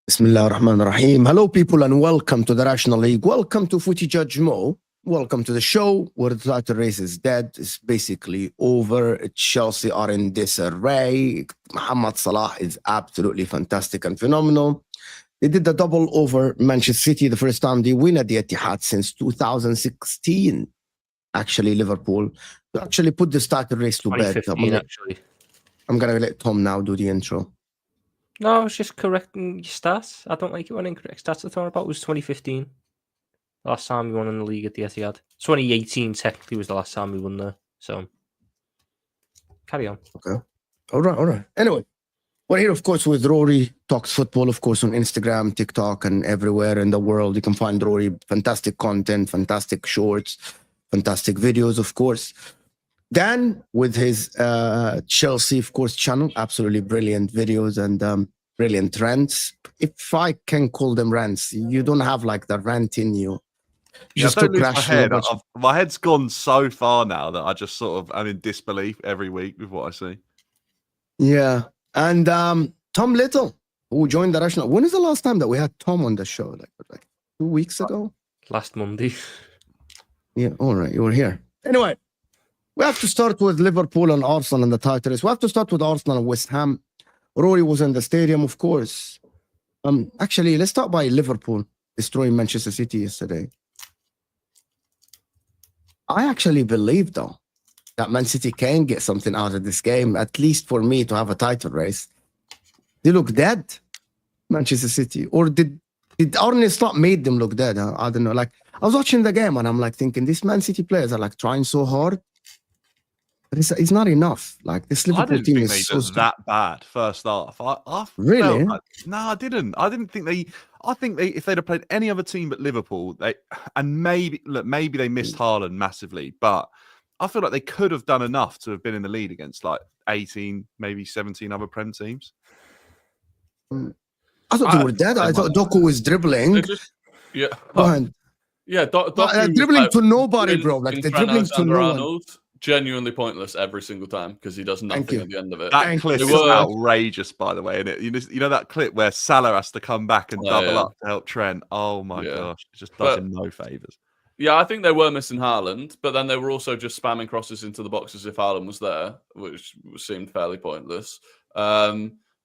Bismillah ar-Rahman ar-Rahim. Hello, people, and welcome to the Rational League. Welcome to Footy Judge Mo. Welcome to the show where the title race is dead. It's basically over. Chelsea are in disarray. Mohamed Salah is absolutely fantastic and phenomenal. They did the double over Manchester City, the first time they win at the Etihad since 2016. Actually, Liverpool to actually put this title race to bed. I'm going to let Tom now do the intro. No, I was just correcting your stats. I don't like it when incorrect stats are thrown about. It was 2015. The last time we won in the league at the Etihad. 2018 technically was the last time we won there. So, carry on. Okay. All right. Anyway, we're here, of course, with Rory. Talks football, of course, on Instagram, TikTok, and everywhere in the world. You can find Rory. Fantastic content, fantastic shorts, fantastic videos, of course. Dan, with his Chelsea, of course, channel, absolutely brilliant videos and brilliant rants. If I can call them rants, you don't have like the rant in you. Just don't lose my head. My head's gone so far now that I just sort of am in disbelief every week with what I see. Yeah. And Tom Little, who joined the Rational. When is the last time that we had Tom on the show? Like 2 weeks ago? Last Monday. Yeah, all right. You were here. Anyway. We have to start with Liverpool and Arsenal in the title race. We have to start with Arsenal and West Ham. Rory was in the stadium, of course. Actually, let's start by Liverpool destroying Manchester City yesterday. I actually believe, though, that Man City can get something out of this game, at least for me to have a title race. They look dead, Manchester City. Or did Arne Slot made them look dead? I don't know. Like, I was watching the game and I'm like thinking, these Man City players are like trying so hard. But it's not enough. Like this Liverpool team is so that bad first half. I really? No, I didn't. I didn't think they. I think they, if they'd have played any other team but Liverpool, maybe they missed Haaland massively, but I feel like they could have done enough to have been in the lead against like 18, maybe 17 other Prem teams. I thought they were dead. I thought Doku was dribbling. Yeah. Go ahead. Yeah, dribbling to nobody, bro. Like they're dribbling to no one. Genuinely pointless every single time because he does nothing at the end of it. That clip is outrageous, by the way. And you know that clip where Salah has to come back and double up to help Trent. Oh my gosh, it just does him no favors. Yeah, I think they were missing Haaland, but then they were also just spamming crosses into the box as if Haaland was there, which seemed fairly pointless.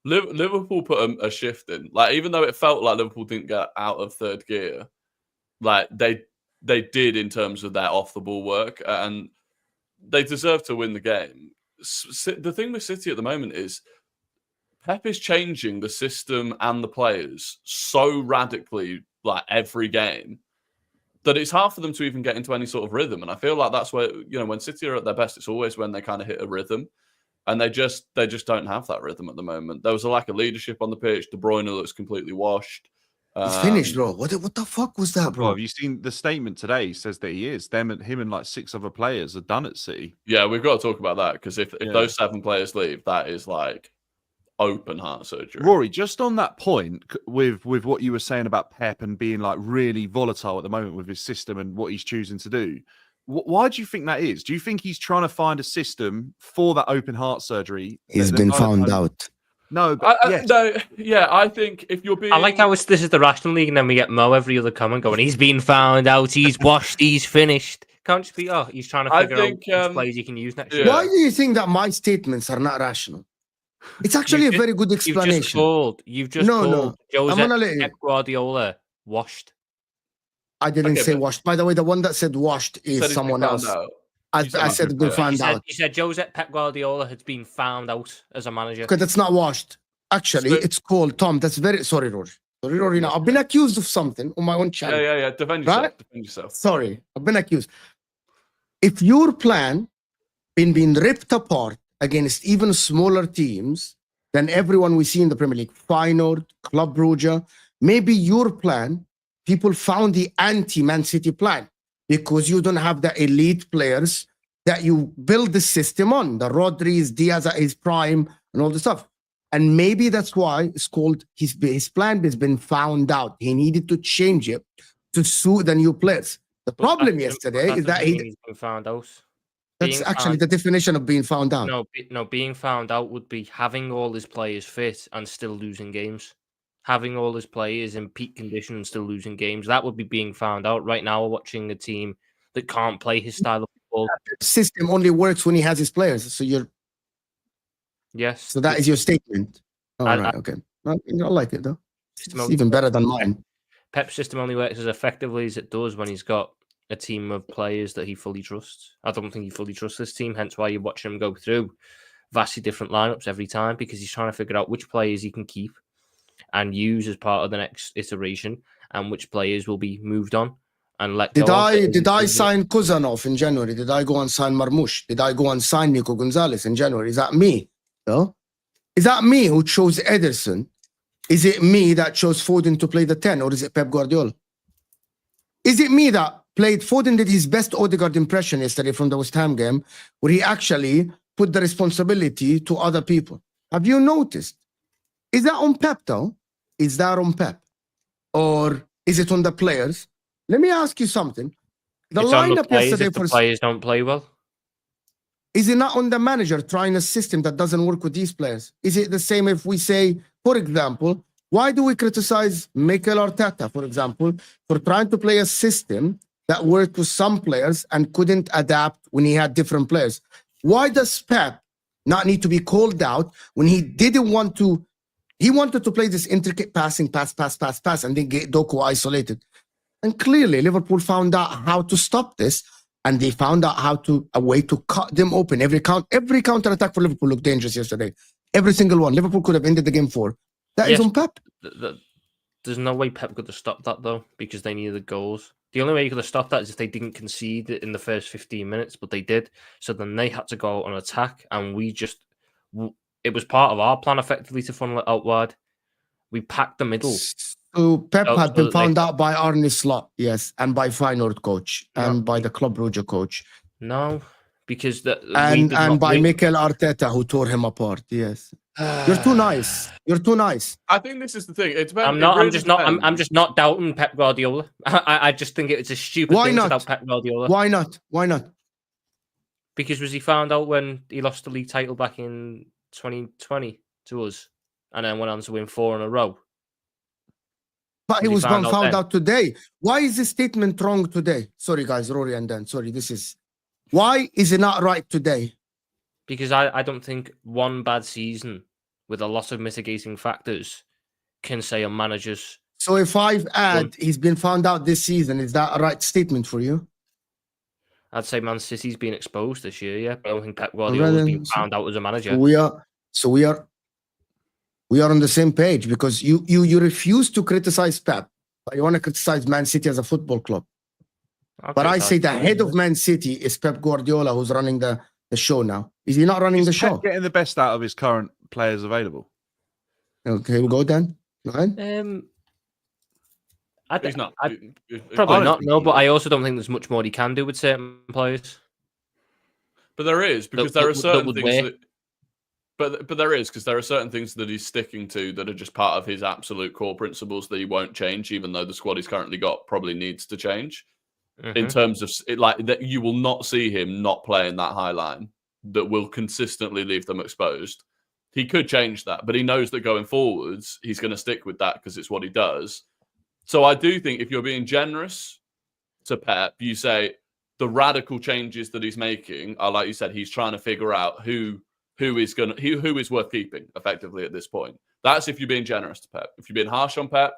Liverpool put a shift in. Like, even though it felt like Liverpool didn't get out of third gear, like they did in terms of their off the ball work, and they deserve to win the game. The thing with City at the moment is Pep is changing the system and the players so radically, like every game, that it's hard for them to even get into any sort of rhythm. And I feel like that's where, when City are at their best, it's always when they kind of hit a rhythm. And they just don't have that rhythm at the moment. There was a lack of leadership on the pitch. De Bruyne looks completely washed. He's finished, bro. What the fuck was that, bro? Well, have you seen the statement today? He says that he is. Him and like 6 other players are done at City. Yeah, we've got to talk about that because if those 7 players leave, that is like open heart surgery. Rory, just on that point with what you were saying about Pep and being like really volatile at the moment with his system and what he's choosing to do. Why do you think that is? Do you think he's trying to find a system for that open heart surgery? He's been found out. No, but I think if you're being... I like how this is the Rational League and then we get Mo every other comment going, he's been found out, he's washed, he's finished. Can't just be, he's trying to figure out which players he can use next year. Why do you think that my statements are not rational? It's actually a very good explanation. You've just called Jose Pep Guardiola washed. I didn't say washed. By the way, the one that said washed is someone else. I said been found out. You said Pep Guardiola has been found out as a manager. Because that's not washed. Actually, it's called, Tom. That's very... Sorry, Rory. Sorry, Rory. Now, I've been accused of something on my own channel. Yeah. Defend yourself. Right? Defend yourself. Sorry. I've been accused. If your plan been being ripped apart against even smaller teams than everyone we see in the Premier League, Feyenoord, Club Brugge, maybe your plan, people found the anti-Man City plan because you don't have the elite players that you build the system on, the Rodri's, Diaz at his prime, and all this stuff. And maybe that's why it's called his plan has been found out. He needed to change it to suit the new players. The problem yesterday is that he's been found out. That's actually the definition of being found out. No, being found out would be having all his players fit and still losing games. Having all his players in peak condition and still losing games. That would be being found out. Right now, we're watching a team that can't play his style of football. The system only works when he has his players. So Yes. So that is your statement. Right, okay. I like it though. It's even better than mine. Pep's system only works as effectively as it does when he's got a team of players that he fully trusts. I don't think he fully trusts this team, hence why you're watching him go through vastly different lineups every time, because he's trying to figure out which players he can keep and use as part of the next iteration and which players will be moved on and let go. Did I sign Kuzanov in January? Did I go and sign Marmoush? Did I go and sign Nico Gonzalez in January? Is that me? No? Is that me who chose Ederson? Is it me that chose Foden to play the 10, or is it Pep Guardiola? Is it me that played Foden did his best Odegaard impression yesterday from the West Ham game, where he actually put the responsibility to other people? Have you noticed? Is that on Pep though? Is that on Pep? Or is it on the players? Let me ask you something. The lineup yesterday for players don't play well. Is it not on the manager trying a system that doesn't work with these players? Is it the same if we say, for example, why do we criticize Mikel Arteta, for example, for trying to play a system that worked with some players and couldn't adapt when he had different players? Why does Pep not need to be called out when he didn't want to? He wanted to play this intricate pass, and then get Doku isolated. And clearly, Liverpool found out how to stop this. And they found out a way to cut them open. Every counter attack for Liverpool looked dangerous yesterday. Every single one. Liverpool could have ended the game 4. That is on Pep. There's no way Pep could have stopped that though, because they needed the goals. The only way you could have stopped that is if they didn't concede it in the first 15 minutes, but they did. So then they had to go on attack, and it was part of our plan effectively to funnel it out wide. We packed the middle. So Pep had been found out by Arne Slot, yes, and by Feyenoord coach, and by the Club Brugge coach. No, because and by Mikel Arteta, who tore him apart. Yes, you're too nice. You're too nice. I think this is the thing. It depends. I'm just not doubting Pep Guardiola. I just think it's a stupid thing to doubt Pep Guardiola. Why not? Why not? Because was he found out when he lost the league title back in 2020 to us, and then went on to win 4 in a row? But he was found out today. Why is this statement wrong today? Sorry, guys, Rory and Dan. Sorry, why is it not right today? Because I don't think one bad season with a lot of mitigating factors can say a manager's... So if I've he's been found out this season, is that a right statement for you? I'd say Man City's been exposed this year, yeah. But I don't think Pep Guardiola's been found out as a manager. So we are We are on the same page because you refuse to criticize Pep, but you want to criticize Man City as a football club. But I say the head of Man City is Pep Guardiola, who's running the show now. Is he not running the show? Getting the best out of his current players available. Okay, we'll go then. Ryan? He's not. Probably not, no, but I also don't think there's much more he can do with certain players. But there is, because there are certain things but there is, because there are certain things that he's sticking to that are just part of his absolute core principles that he won't change, even though the squad he's currently got probably needs to change. In terms of that, you will not see him not playing that high line that will consistently leave them exposed. He could change that, but he knows that going forwards, he's going to stick with that because it's what he does. So I do think if you're being generous to Pep, you say the radical changes that he's making are, like you said, he's trying to figure out who is worth keeping effectively at this point. That's if you're being generous to Pep. If you're being harsh on Pep,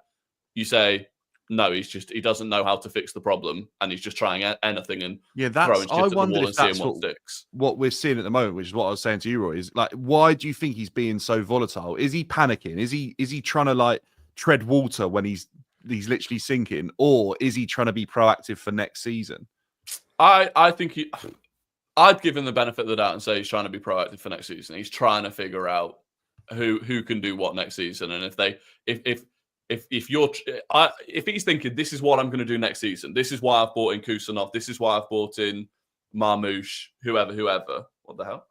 you say, no, he doesn't know how to fix the problem, and he's just trying anything and throwing shit at the wall and seeing what sticks. What we're seeing at the moment, which is what I was saying to you, Roy, is like, why do you think he's being so volatile? Is he panicking? Is he trying to like tread water when he's literally sinking, or is he trying to be proactive for next season? I think I'd give him the benefit of the doubt and say he's trying to be proactive for next season. He's trying to figure out who can do what next season, and if he's thinking this is what I'm going to do next season, this is why I've bought in Kusanov, this is why I've bought in Marmoush, whoever. What the hell?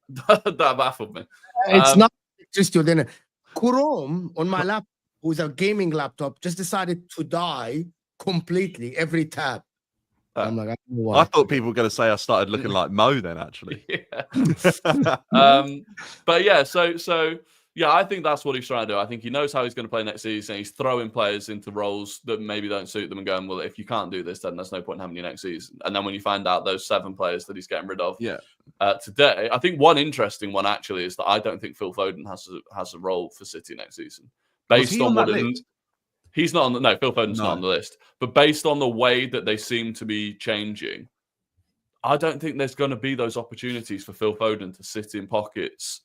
That baffled me. It's not just your dinner. Chrome on my laptop, who's a gaming laptop, just decided to die completely every tab. I'm like, I thought people were going to say I started looking like Mo then, actually. But yeah, so yeah, I think that's what he's trying to do. I think he knows how he's going to play next season. He's throwing players into roles that maybe don't suit them and going, well, if you can't do this, then there's no point in having you next season. And then when you find out those 7 players that he's getting rid of today, I think one interesting one actually is that I don't think Phil Foden has a role for City next season. Based on what he's not on the Phil Foden's not on the list. But based on the way that they seem to be changing, I don't think there's going to be those opportunities for Phil Foden to sit in pockets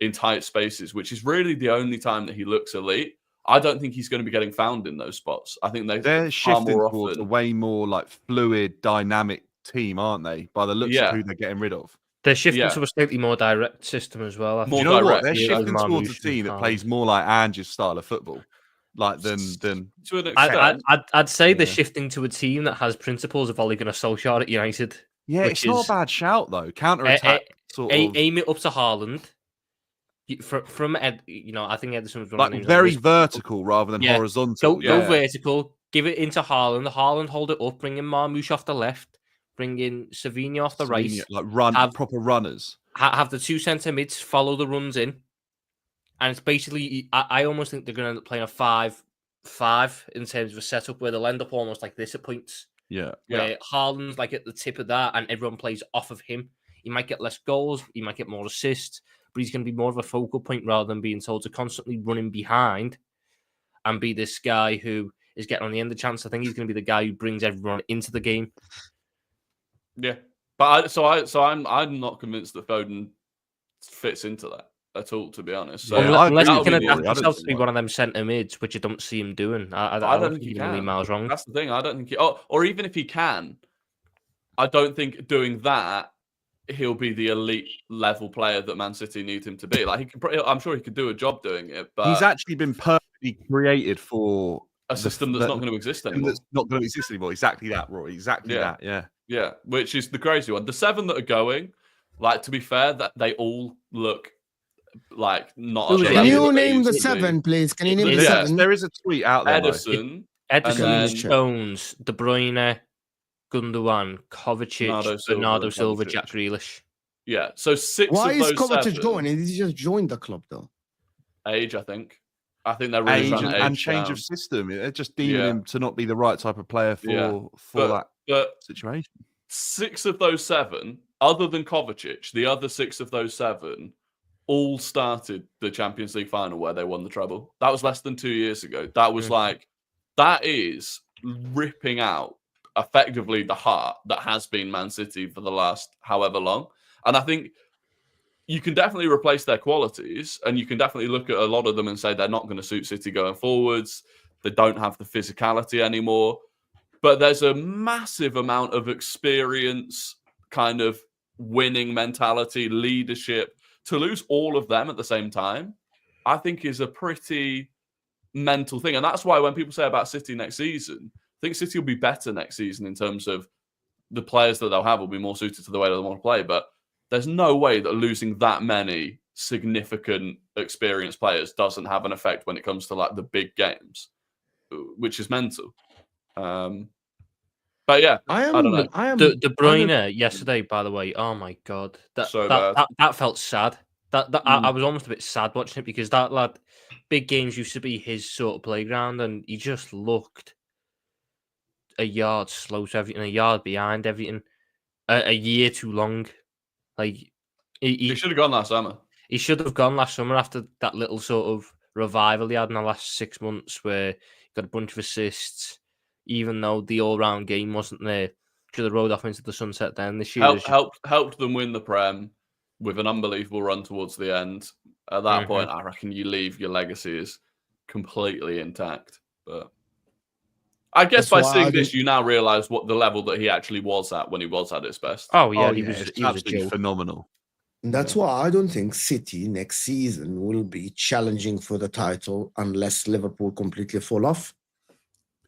in tight spaces, which is really the only time that he looks elite. I don't think he's going to be getting found in those spots. I think they're shifting towards a way more like fluid, dynamic team, aren't they? By the looks of who they're getting rid of. They're shifting to a slightly more direct system as well. More direct. What? They're shifting towards a team that plays more like Ange's style of football. Like than to an extent. I'd say they're shifting to a team that has principles of Ole Gunnar Solskjaer at United. Yeah, it's not a bad shout though. Counter attack, aim it up to Haaland. From Ed, I think Ederson's like very vertical rather than horizontal. Go vertical. Give it into Haaland. Haaland hold it up. Bring in Marmoush off the left. Bring in Savinho off the right. Like proper runners. Have the 2 centre mids follow the runs in. And it's basically, I almost think they're going to end up playing a 5-5 in terms of a setup where they'll end up almost like this at points. Yeah. Where Haaland's like at the tip of that and everyone plays off of him. He might get less goals, he might get more assists, but he's going to be more of a focal point rather than being told to constantly run in behind and be this guy who is getting on the end of the chance. I think he's going to be the guy who brings everyone into the game. Yeah. But I'm not convinced that Foden fits into that at all, to be honest. So unless he can adapt himself to be one of them centre mids, which I don't see him doing. I don't think he can. Really miles wrong. That's the thing. I don't think or even if he can, I don't think doing that he'll be the elite level player that Man City need him to be. Like I'm sure he could do a job doing it, but he's actually been perfectly created for a system that's not going to exist anymore. That's not going to exist anymore. Exactly that, Rory. Exactly that. Yeah. Yeah. Which is the crazy one. The 7 that are going, like, to be fair, that they all look like not. Can you name the 7, please? Can you name the 7? There is a tweet out there. Ederson, Stones, De Bruyne, Gundogan, Kovacic, Bernardo Silva, Jack Grealish. Yeah, so 6 Why of those is Kovacic 7, going? Did he just join the club, though? Age, I think. I think they're really trying to age and change down. of system. They're just deeming him to not be the right type of player for that situation. 6 of those 7, other than Kovacic, the other 6 of those 7 all started the Champions League final where they won the treble. That was less than 2 years ago. That was that is ripping out effectively the heart that has been Man City for the last however long. And I think you can definitely replace their qualities, and you can definitely look at a lot of them and say they're not going to suit City going forwards. They don't have the physicality anymore. But there's a massive amount of experience, kind of winning mentality, leadership. To lose all of them at the same time, I think is a pretty mental thing. And that's why when people say about City next season, I think City will be better next season in terms of the players that they'll have will be more suited to the way that they want to play. But there's no way that losing that many significant experienced players doesn't have an effect when it comes to like the big games, which is mental. But yeah, I don't know. De Bruyne yesterday, by the way. Oh my god, that felt sad. I was almost a bit sad watching it because that lad, big games used to be his sort of playground, and he just looked a yard slow to everything, a yard behind everything, a year too long. Like he should have gone last summer. He should have gone last summer after that little sort of revival he had in the last 6 months, where he got a bunch of assists. Even though the all-round game wasn't there, should have rode off into the sunset then. This year helped them win the Prem with an unbelievable run towards the end. At that point, I reckon you leave, your legacy is completely intact. But I guess by seeing this, you now realise what the level that he actually was at when he was at his best. Oh yeah, he was absolutely phenomenal. That's why I don't think City next season will be challenging for the title unless Liverpool completely fall off.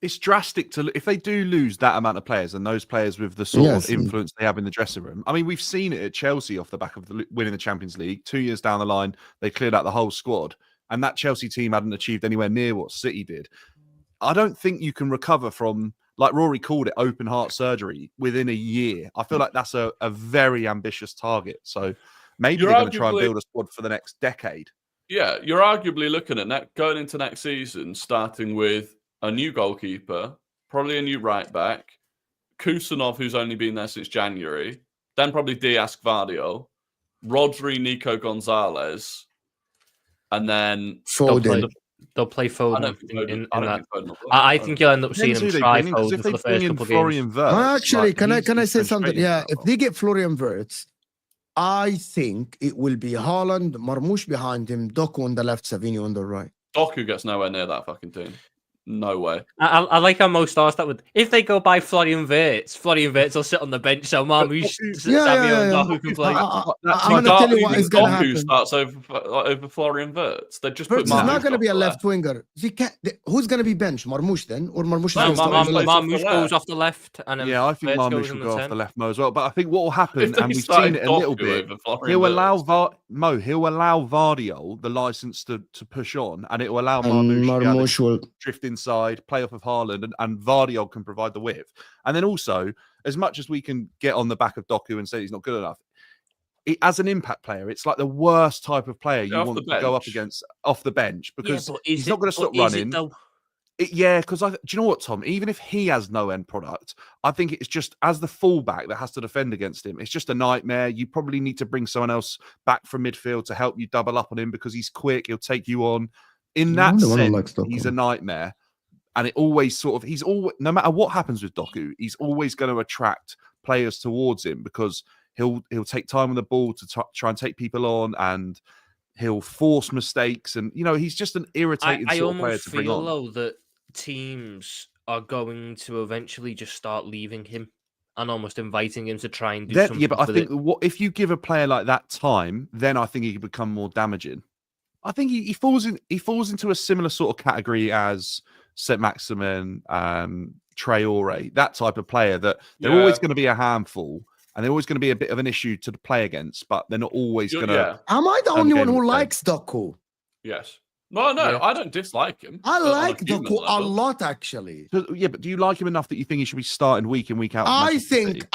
It's drastic if they do lose that amount of players and those players with the sort of influence they have in the dressing room. I mean, we've seen it at Chelsea off the back of winning the Champions League. 2 years down the line, they cleared out the whole squad, and that Chelsea team hadn't achieved anywhere near what City did. I don't think you can recover from, like Rory called it, open heart surgery within a year. I feel like that's a very ambitious target. So maybe they're going to try and build a squad for the next decade. Yeah, you're arguably looking at going into next season, starting with a new goalkeeper, probably a new right back, Kusanov, who's only been there since January, then probably Diaz, Gvardiol, Rodri, Nico Gonzalez, and then they'll play Foden in that. I think you'll end up seeing them try Foden for the first couple of games. Actually, can I say something? Yeah, if they get Florian Wirtz, I think it will be Haaland, Marmoush behind him, Doku on the left, Savinho on the right. Doku gets nowhere near that fucking team. No way. I like how most stars that would. If they go by Florian Wirtz will sit on the bench. So Marmoush, Savinho, and Doku can play. I'm going to tell you what is going to happen. Starts over Florian Wirtz. They just Wirtz is not going to be a left winger. Who's going to be bench? Marmoush then, or Marmoush? Marmoush goes off the left, and then I think Marmoush will go off the left, Mo, as well. But I think what will happen, and we've seen it a little bit, he'll allow Gvardiol the license to push on, and it will allow Marmoush to drift inside, play off of Haaland, and Gvardiol can provide the width. And then also, as much as we can get on the back of Doku and say he's not good enough, as an impact player, it's like the worst type of player you want to go up against off the bench, because he's not going to stop running. Because do you know what, Tom? Even if he has no end product, I think it's just as the fullback that has to defend against him, it's just a nightmare. You probably need to bring someone else back from midfield to help you double up on him, because he's quick, he'll take you on. In that sense, he's a nightmare. And it always no matter what happens with Doku, he's always going to attract players towards him, because he'll take time on the ball to try and take people on, and he'll force mistakes. And, he's just an irritating sort of player to bring on. I almost feel, though, that teams are going to eventually just start leaving him and almost inviting him to try and do something. Yeah, but I think if you give a player like that time, then I think he can become more damaging. I think he falls into a similar sort of category as Saint-Maximin, Traore, that type of player, that they're always going to be a handful, and they're always going to be a bit of an issue to play against, but they're not always going to. Am I the only one who likes Doku? Yes. No, I don't dislike him. I like Doku a lot, actually. So, but do you like him enough that you think he should be starting week in, week out? I think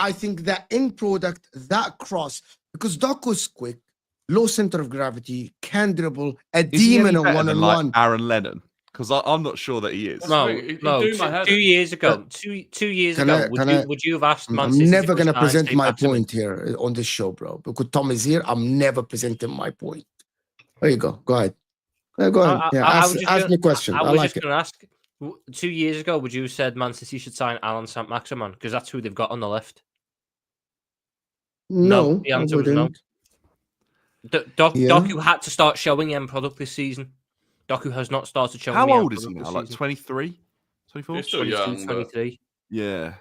that end product, that cross, because Doku's quick, low center of gravity, can dribble, a demon on one-on-one. Like Aaron Lennon? Because I'm not sure that he is. No. 2 years ago, would you have asked Man City? I'm never going to present my point here on this show, bro. Because Tom is here, I'm never presenting my point. There you go. Go ahead. Go ahead. Ask me a question. I was just going to ask, 2 years ago, would you have said Man City should sign Alan Saint-Maximin? Because that's who they've got on the left. No, the answer was no. Doku had to start showing end product this season. Doku has not started showing. How the end old is he product now? this Like 23, 24? He's still young. 23. Yeah.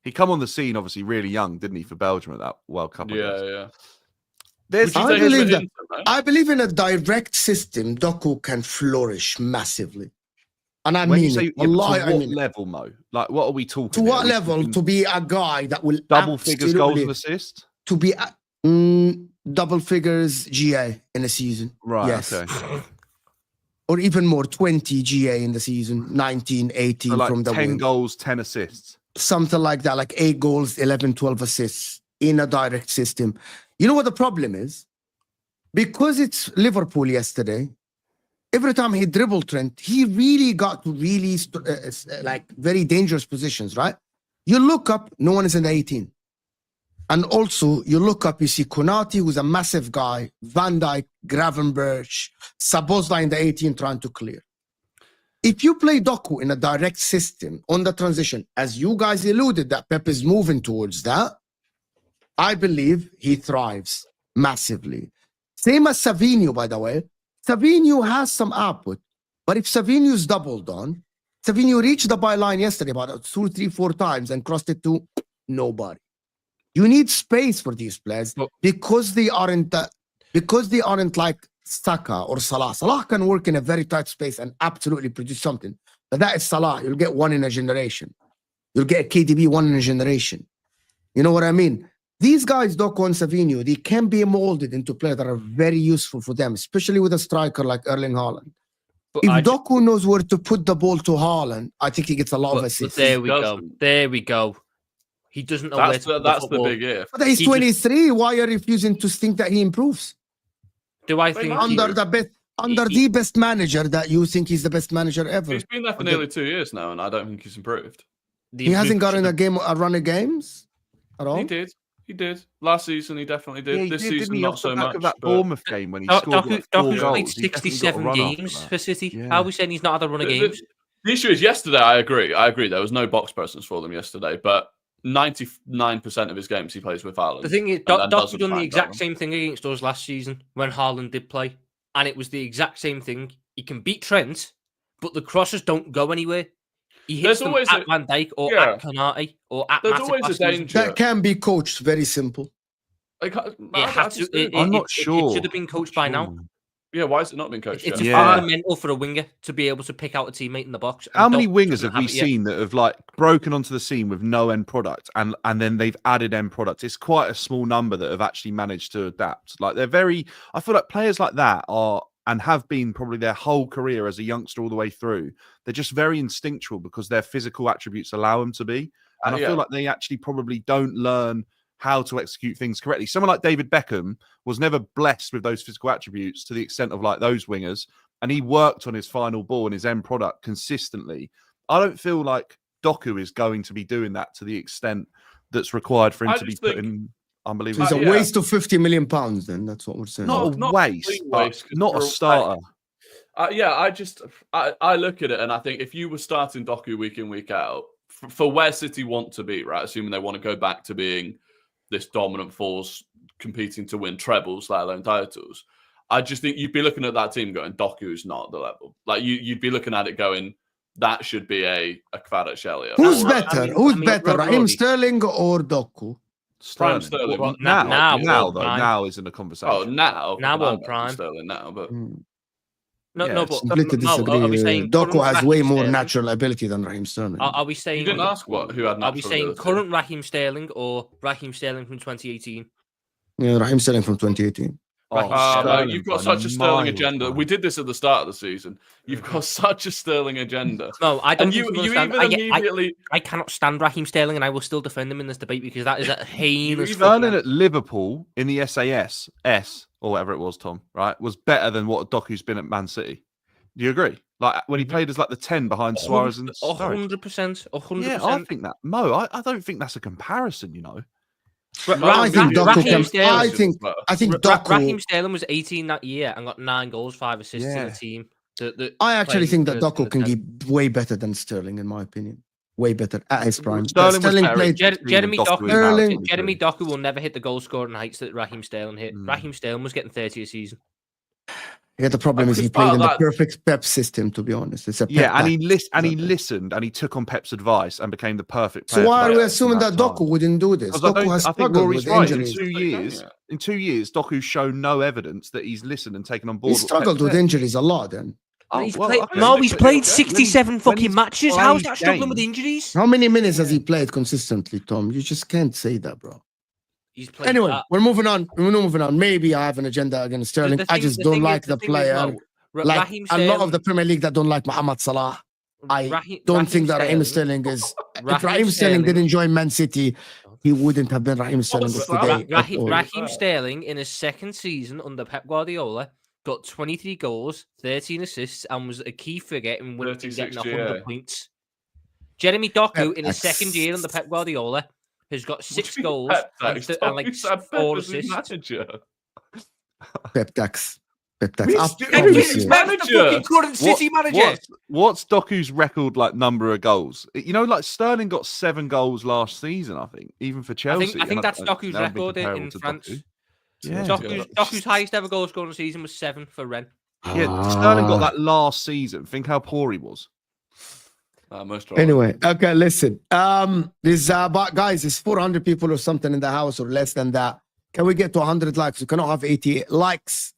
He come on the scene obviously really young, didn't he, for Belgium at that World Cup? I guess. Yeah. There's, I believe that. Right? I believe in a direct system, Doku can flourish massively. And I when you mean say it. yeah, but Wallahi, to I what mean it. level, Mo? Like, what are we talking? To here? what Are we level? talking To be a guy that will double figures goals and absolutely- assists? To be double figures GA in a season. Right. Yes. Okay. Or even more, 20 GA in the season, 19, 18 So like from the 10 wing. goals, 10 assists. Something like that, like 8 goals, 11, 12 assists in a direct system. You know what the problem is? Because it's Liverpool yesterday, every time he dribbled Trent, he really got to really like very dangerous positions, right? You look up, no one is in the 18. And also, you look up, you see Konate, who's a massive guy, Van Dijk, Gravenberch, Sabozda in the 18 trying to clear. If you play Doku in a direct system on the transition, as you guys alluded that Pep is moving towards that, I believe he thrives massively. Same as Savinho, by the way. Savinho has some output, but if Savinho's doubled on, Savinho reached the byline yesterday about 2, 3, 4 times and crossed it to nobody. You need space for these players because they aren't like Saka or Salah. Salah can work in a very tight space and absolutely produce something. But that is Salah. You'll get one in a generation. You'll get a KDB one in a generation. You know what I mean? These guys, Doku and Savinho, they can be molded into players that are very useful for them, especially with a striker like Erling Haaland. But If Doku knows where to put the ball to Haaland, I think he gets a lot of assists. There we go. doesn't. There we go. He doesn't know That's where to the put big if. But he's He 23. Why are you refusing to think that he improves? Do I Wait, think man, Under the best manager that you think he's the best manager ever. He's been there for nearly 2 years now, and I don't think he's improved. He hasn't gotten a run of games at all. He did. Last season, he definitely did. Yeah, he this did, season, didn't he? not Off so the back much. of that but- Bournemouth game when he scored like 4 Doku's goals. played He definitely got a 67 run after games that. for City. Yeah. How are we saying he's not had a run of games? The issue is yesterday, I agree. There was no box presence for them yesterday, but 99% of his games he plays with Haaland. The thing is, and Doku doesn't done the find exact Haaland. same thing against us last season when Haaland did play. And it was the exact same thing. He can beat Trent, but the crosses don't go anywhere. He hits There's them always at a- Van Dijk or yeah. at Konate or at There's Matip always a last season. danger. That can be coached. Very simple. Like, It had to, I'm not it sure. should have been coached by now. yeah, why has it not been coached It's yet? Yeah. fundamental for a winger to be able to pick out a teammate in the box. and How many Doku wingers doesn't have we it yet. seen that have like broken onto the scene with no end product and then they've added end product? It's quite a small number that have actually managed to adapt. Like I feel like players like that are and have been probably their whole career as a youngster all the way through. They're just very instinctual because their physical attributes allow them to be. And I Yeah. feel like they actually probably don't learn how to execute things correctly. Someone like David Beckham was never blessed with those physical attributes to the extent of like those wingers. And he worked on his final ball and his end product consistently. I don't feel like Doku is going to be doing that to the extent that's required for him I to be just put think- in So unbelievable. it's a yeah. waste of 50 million pounds. Then that's what we're saying. Not a Not waste, complete but waste, 'cause not a we're- starter. I look at it and I think if you were starting Doku week in, week out, for where City want to be, right, assuming they want to go back to being this dominant force competing to win trebles, let alone titles, I just think you'd be looking at that team going, Doku's not at the level. Like you'd be looking at it going, that should be a Kvara Chelaea. Who's or better? I mean, Who's better, Rory. Raheem Sterling or Doku? Sterling. Sterling. Well, Now- now, now, though, prime. now isn't a conversation. Oh, now Now I'm or prime. Sterling now, but No, Yeah, no, it's but Completely Mo, disagree. are we saying Doku current has way Raheem more Sterling? natural ability than Raheem Sterling. Are we you saying? didn't ask who had natural Are we saying ability. current Raheem Sterling or Raheem Sterling from 2018? Yeah, Raheem Sterling from 2018. Raheem No, Sterling you've got by such a Sterling miles, agenda. man. We did this at the start of the season. You've got such a Sterling agenda. No, I don't And think you understand. even immediately... I cannot stand Raheem Sterling, and I will still defend him in this debate because that is a heinous. Sterling at Liverpool in the SAS or whatever it was, Tom, right, was better than what Doku's been at Man City. Do you agree? Like when he played as like the 10 behind Suarez and Sturridge. 100%, 100%. Yeah, I think that. Mo, I don't think that's a comparison, you know. I think Doku Raheem can. Sterling. I think Doku. Raheem Sterling was 18 that year and got 9 goals, 5 assists in Yeah. the team. I actually think that playing Doku for can the be way better than Sterling, in my opinion. way better at his prime. Sterling was better played. Jeremy Doku is now Sterling- at Jeremy 23. Doku will never hit the goal scoring heights that Raheem Sterling hit. Mm. Raheem Sterling was getting 30 a season. Yeah, the problem is he Because part played in of the that- perfect Pep system. To be honest, it's a Pep Yeah, and he tactic. listened and he took on Pep's advice and became the perfect So player. why for are we Pep assuming in that time. Doku wouldn't do this? Because Doku has I think struggled Rory's with right. injuries. In 2 years, Doku's shown no evidence that he's listened and taken on board. He what struggled Pep with said. injuries a lot. Then He's well, played, okay, no, but he's when played he's- 67 when fucking he's matches. How's played that struggling with games- injuries? how many minutes has he played consistently, Tom? You just can't say that, bro. He's played. Anyway, we're moving on. We're moving on. Maybe I have an agenda against Sterling. I just don't like the player. Like Raheem a lot of Sterling- the Premier League that don't like Mohamed Salah. I Raheem- don't Raheem think that Raheem Sterling- Sterling is. If Raheem Raheem Sterling Sterling- didn't join Man City, he wouldn't have been Raheem Sterling of Ra- today. at all. Raheem Sterling in his second season under Pep Guardiola got 23 goals, 13 assists, and was a key figure in winning and 36 getting 100 GA. points. Jeremy Doku Pep in his tax. second year under Pep Guardiola has got 6 What do you mean goals Pep and, tax? and like You said Pep 4 was his assists. manager. Pep tax. Pep tax. He's I still promise his you. manager. Pep's the fucking current City manager. What's Doku's record like number of goals? You know, like Sterling got 7 goals last season, I think, even for I Chelsea. think and that's Doku's that would be record in comparable to France. Doku. Yeah. Doku's highest ever goal scoring season was 7 for Rennes. Yeah, Sterling got Ah. that last season. Think how poor he was. Most right. Anyway, okay, listen. There's guys, there's 400 people or something in the house or less than that. Can we get to 100 likes? We cannot have 88 likes.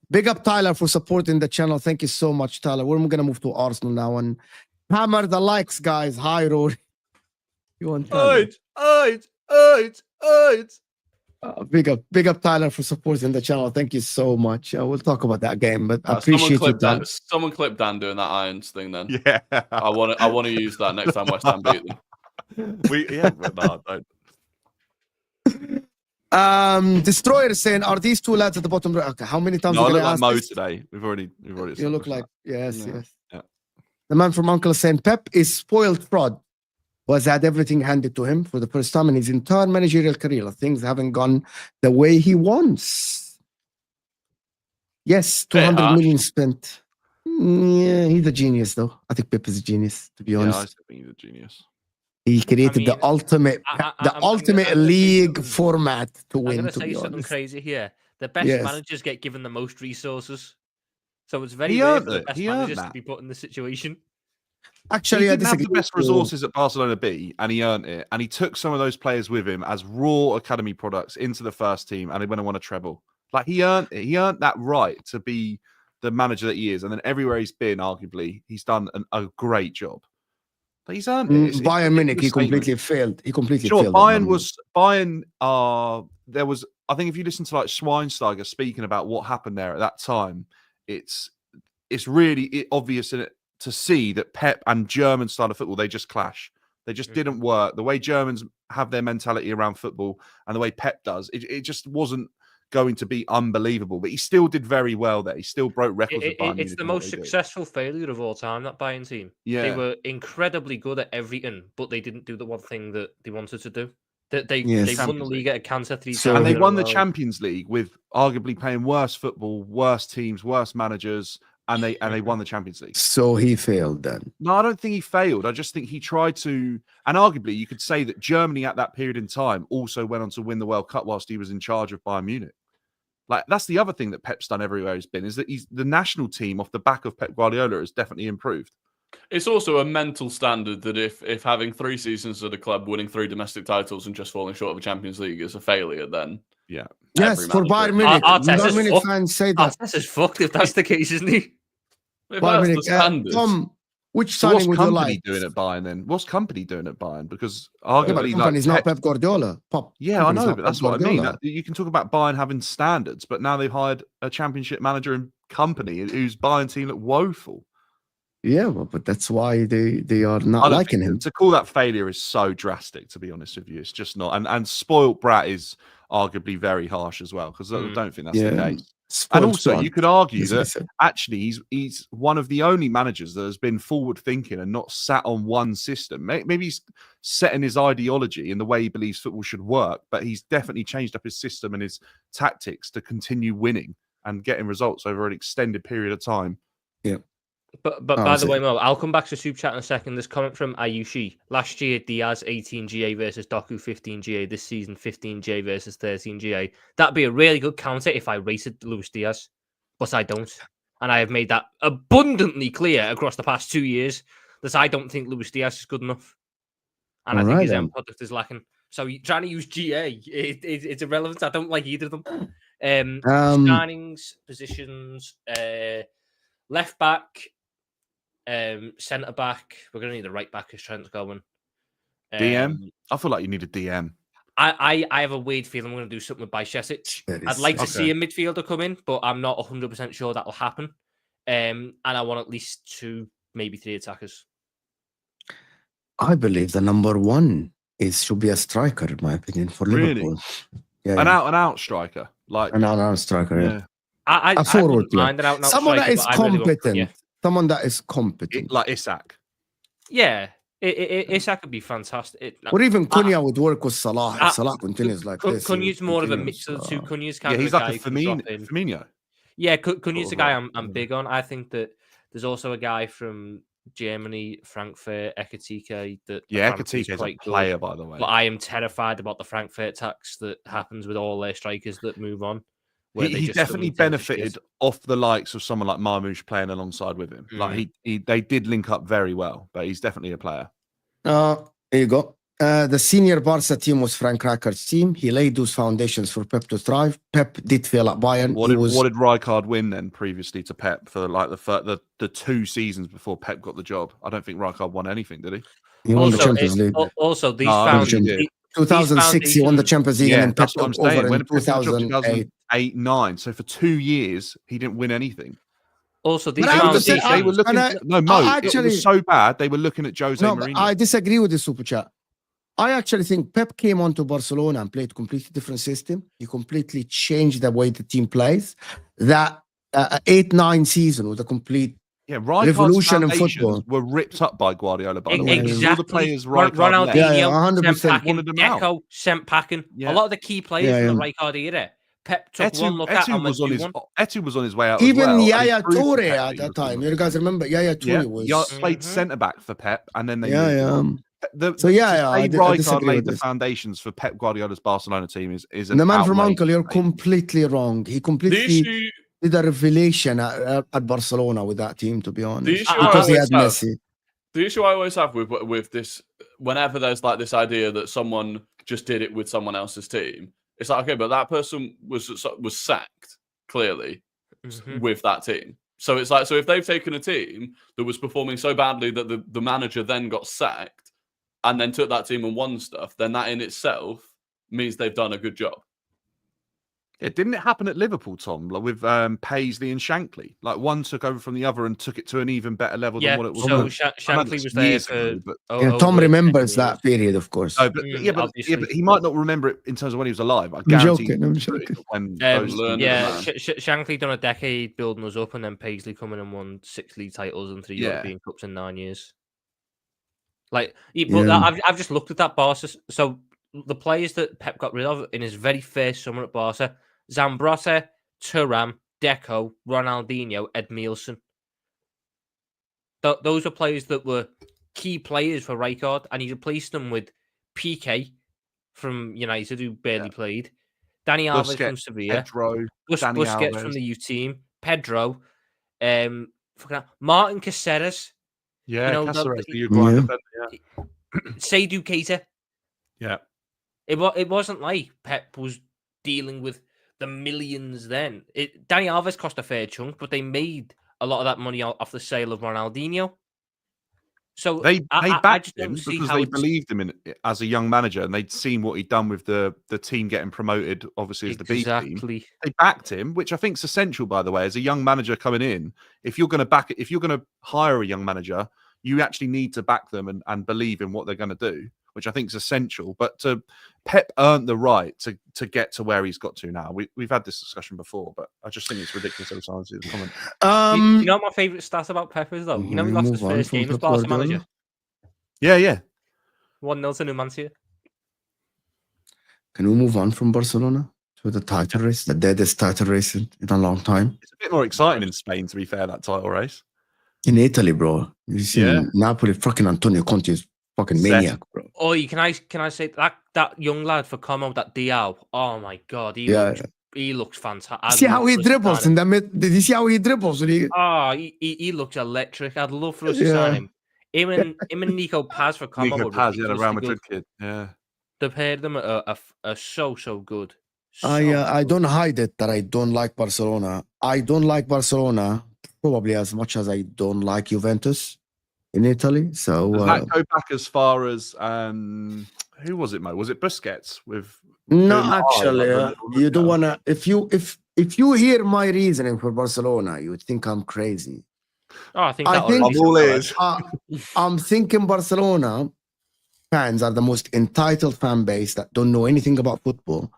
Big up Tyler for supporting the channel. Thank you so much, Tyler. We're gonna move to Arsenal now and hammer the likes, guys. Hi, Rory. You want Tyler? Big up Tyler for supporting the channel. Thank you so much. We'll talk about that game, but I appreciate you, Tyler. Someone clip Dan doing that Irons thing. Then Yeah. I want to use that next time West Ham beat them. But no, don't. Destroyer is saying, are these two lads at the bottom? Okay, how many times No, I are you look gonna like ask Mo this? today. We've already. You look established like that. yes. Yeah. The man from Uncle is saying Pep is spoiled fraud. Was had everything handed to him for the first time in his entire managerial career. Things haven't gone the way he wants. Yes, 200 harsh. million spent. Yeah, he's a genius, though. I think Pep is a genius, to be Yeah, I honest. still think he's a genius. He created mean, the ultimate, I'm ultimate gonna say league something. format to I'm win. going to To say be something honest, crazy here. The best Yes. managers get given the most resources. So it's very He rare earned for the it. best He earned managers to that. be put in this situation. actually, He I didn't have disagree the best with you. resources at Barcelona B, and he earned it. And he took some of those players with him as raw academy products into the first team, and he went and won a treble. Like he earned it. He earned that right to be the manager that he is. And then everywhere he's been, arguably, he's done a great job. But he's earned it. Bayern Munich, he ridiculous statement. completely failed. He completely Sure, failed. Bayern. There was. I think if you listen to like Schweinsteiger speaking about what happened there at that time, it's really obvious in it to see that Pep and German style of football, they just clash. They just didn't work. The way Germans have their mentality around football and the way Pep does, it just wasn't going to be unbelievable. But he still did very well there. He still broke records with Bayern It's Munich the in what most they do. successful failure of all time, that Bayern team. Yeah. They were incredibly good at everything, but they didn't do the one thing that they wanted to do. They Yes. won the league at Cancer 3 So- times. And they in a won the row. Champions League with arguably playing worse football, worse teams, worse managers, and they won the Champions League. So he failed then. No, I don't think he failed. I just think he tried to, and arguably you could say that Germany at that period in time also went on to win the World Cup whilst he was in charge of Bayern Munich. Like that's the other thing that Pep's done everywhere he's been is that the national team off the back of Pep Guardiola has definitely improved. It's also a mental standard that if having 3 seasons at a club, winning 3 domestic titles, and just falling short of a Champions League is a failure, then Yeah. Yes, every for manager- Bayern Munich. Arteta's Bayern Munich fucked. fans say that. Arteta's fucked if that's the case, isn't he? If Bayern that's Munich. the standard. Tom, which So signing what's would you company like? doing at Bayern then? What's company doing at Bayern? Because Yeah, but arguably, company's like, not Pep Guardiola. yeah, I company's know, not but that's Pep what I mean. Guardiola. You can talk about Bayern having standards, but now they've hired a championship manager and company whose Bayern team look woeful. Yeah, but that's why they are I not don't liking think him. to call that failure is so drastic. To be honest with you, it's just not. And spoilt brat is arguably very harsh as well because I don't think that's the Yeah. case. Spoiled And also, sport. you could argue That's what that he said. actually he's one of the only managers that has been forward thinking and not sat on one system. Maybe he's setting his ideology and the way he believes football should work, but he's definitely changed up his system and his tactics to continue winning and getting results over an extended period of time. Yeah. But Oh, by the so- way, Mo, I'll come back to Soup Chat in a second. This comment from Ayushi. Last year, Diaz 18 GA versus Doku 15 GA. This season, 15 GA versus 13 GA. That'd be a really good counter if I rated Luis Diaz, but I don't. And I have made that abundantly clear across the past 2 years that I don't think Luis Diaz is good enough. And I think Alright his then. end product is lacking. So trying to use GA, it's irrelevant. I don't like either of them. Signings, positions, left back, centre back. We're going to need a right back because Trent's going. DM? I feel like you need a DM. I have a weird feeling we're going to do something with Bajcetic. I'd like to see a midfielder come in, but I'm not 100% sure that'll happen. And I want at least 2, maybe 3 attackers. I believe the number one should be a striker, in my opinion, for Really? Liverpool. Yeah, An yeah. out striker. Like An out striker. Yeah. I forward wouldn't player. mind an out-and-out Someone striker, that is but I really want competent. Cunha. Someone that is competent. like Isak. Yeah, Isak could be fantastic. Or even Cunha would work with Salah. If I- Salah continues like this. he Cunha's would more of a continue, mix of the so- two. Cunha's kind Yeah, of he's a like guy a who can drop in. Firmino. Yeah, Cunha's the guy I'm Right. big on. I think that there's also a guy from Germany, Frankfurt, Ekitike, that Yeah, apparently is Ekitike is a quite good. player, by the way. But I am terrified about the Frankfurt tax that happens with all their strikers that move on. where they He just definitely suddenly tend to shit. benefited off the likes of someone like Marmoush playing alongside with him. Like they did link up very well, but he's definitely a player. There you go. The senior Barca team was Frank Rijkaard's team. He laid those foundations for Pep to thrive. Pep did fail at Bayern. What did Rijkaard win then previously to Pep for like the 2 seasons before Pep got the job? I don't think Rijkaard won anything, did he? He won the Champions League. Also, these No, foundations. 2006, he won the Champions League, and then Pep that's what I'm took over saying. in When Pep took the job, 2008. 2008-9. So for 2 years, he didn't win anything. Also, these But I have to say, foundations. They were looking. No, Mo, it actually- was so bad. They were looking at Jose No, Mourinho. I disagree with the super chat. I actually think Pep came onto Barcelona and played a completely different system. He completely changed the way the team plays. That 8-9 season was a complete Rijkaard's revolution in foundations football. were ripped up by Guardiola, by the way. Exactly. All the players Rijkaard left. Yeah, Ronaldinho, 100% sent packing, wanted them out. Deco, sent packing. Yeah. A lot of the key players from the Rijkaard era. Pep took one look at and went, Etu was on his way out. Even as well, and he Yaya proved to Toure Pep at he that was time. good. You guys remember Yaya Toure was. Yeah, played centre back for Pep, and then they moved on. I Rijkaard disagree laid with the this. foundations for Pep Guardiola's Barcelona team is And the man from outrageous Uncle, you're statement. completely wrong. He The completely issue, did a revelation at Barcelona with that team, to be honest. issue Because he I had always Messi. the issue I always have with this, whenever there's like this idea that someone just did it with someone else's team, it's like, okay, but that person was sacked clearly with that team. So it's like, so if they've taken a team that was performing so badly that the manager then got sacked and then took that team and won stuff, then that in itself means they've done a good job. Yeah, didn't it happen at Liverpool, Tom, like with Paisley and Shankly? Like one took over from the other and took it to an even better level Yeah, than what it was. so at- Shankly was there years for. ago, but- Yeah, Tom remembers that period, of course. No, but he might not remember it in terms of when he was alive. I I'm guarantee. joking, I'm he joking. When learned Shankly done a decade building us up, and then Paisley coming and won 6 league titles and 3 European Cups in 9 years. But I've just looked at that Barca. So the players that Pep got rid of in his very first summer at Barca: Zambrotta, Thuram, Deco, Ronaldinho, Edmilson. Those are players that were key players for Rijkaard, and he replaced them with PK from United, who barely played, Dani Alves from Sevilla, Pedro, Busquets from the U team, Pedro, Martin Caceres, Caceres, the Yeah. Uruguayan defender, Seydou Keita. yeah. It wasn't like Pep was dealing with the millions then. Dani Alves cost a fair chunk, but they made a lot of that money off the sale of Ronaldinho. So They backed just him don't see because how they it's- believed him in as a young manager, and they'd seen what he'd done with the team getting promoted, obviously as the B team. Exactly. They backed him, which I think is essential, by the way, as a young manager coming in. If you're going to hire a young manager, you actually need to back them and believe in what they're going to do, which I think is essential. But Pep earned the right to get to where he's got to now. We've had this discussion before, but I just think it's ridiculous every time I see the comment. You know what my favourite stat about Pep is, though? You know he lost his first game as Barca manager? Yeah. 1-0 to Numancia. Can we move on from Barcelona to the title race, the deadest title race in a long time? It's a bit more exciting in Spain, to be fair, that title race. In Italy, bro. You see Yeah. Napoli, fucking Antonio Conte is fucking Zest. maniac, bro. Oh, can I say that young lad for Como, that Diao? Oh my god, he looks fantastic. See how he dribbles in the mid? Did you see how he dribbles? He looks electric. I'd love for us to sign him. Him and Nico Paz for Como Nico were Paz, yeah, the Real ridiculously Madrid good. kid. Yeah. The pair of them are so good. I don't hide it that I don't like Barcelona. I don't like Barcelona probably as much as I don't like Juventus in Italy. So Does that go back as far as who was it, Mo? Was it Busquets with? no, doing the eye, actually, like the you don't lookout? wanna. If you hear my reasoning for Barcelona, you would think I'm crazy. Oh, I think I that think- already I'm all says ears. I'm thinking Barcelona fans are the most entitled fan base that don't know anything about football,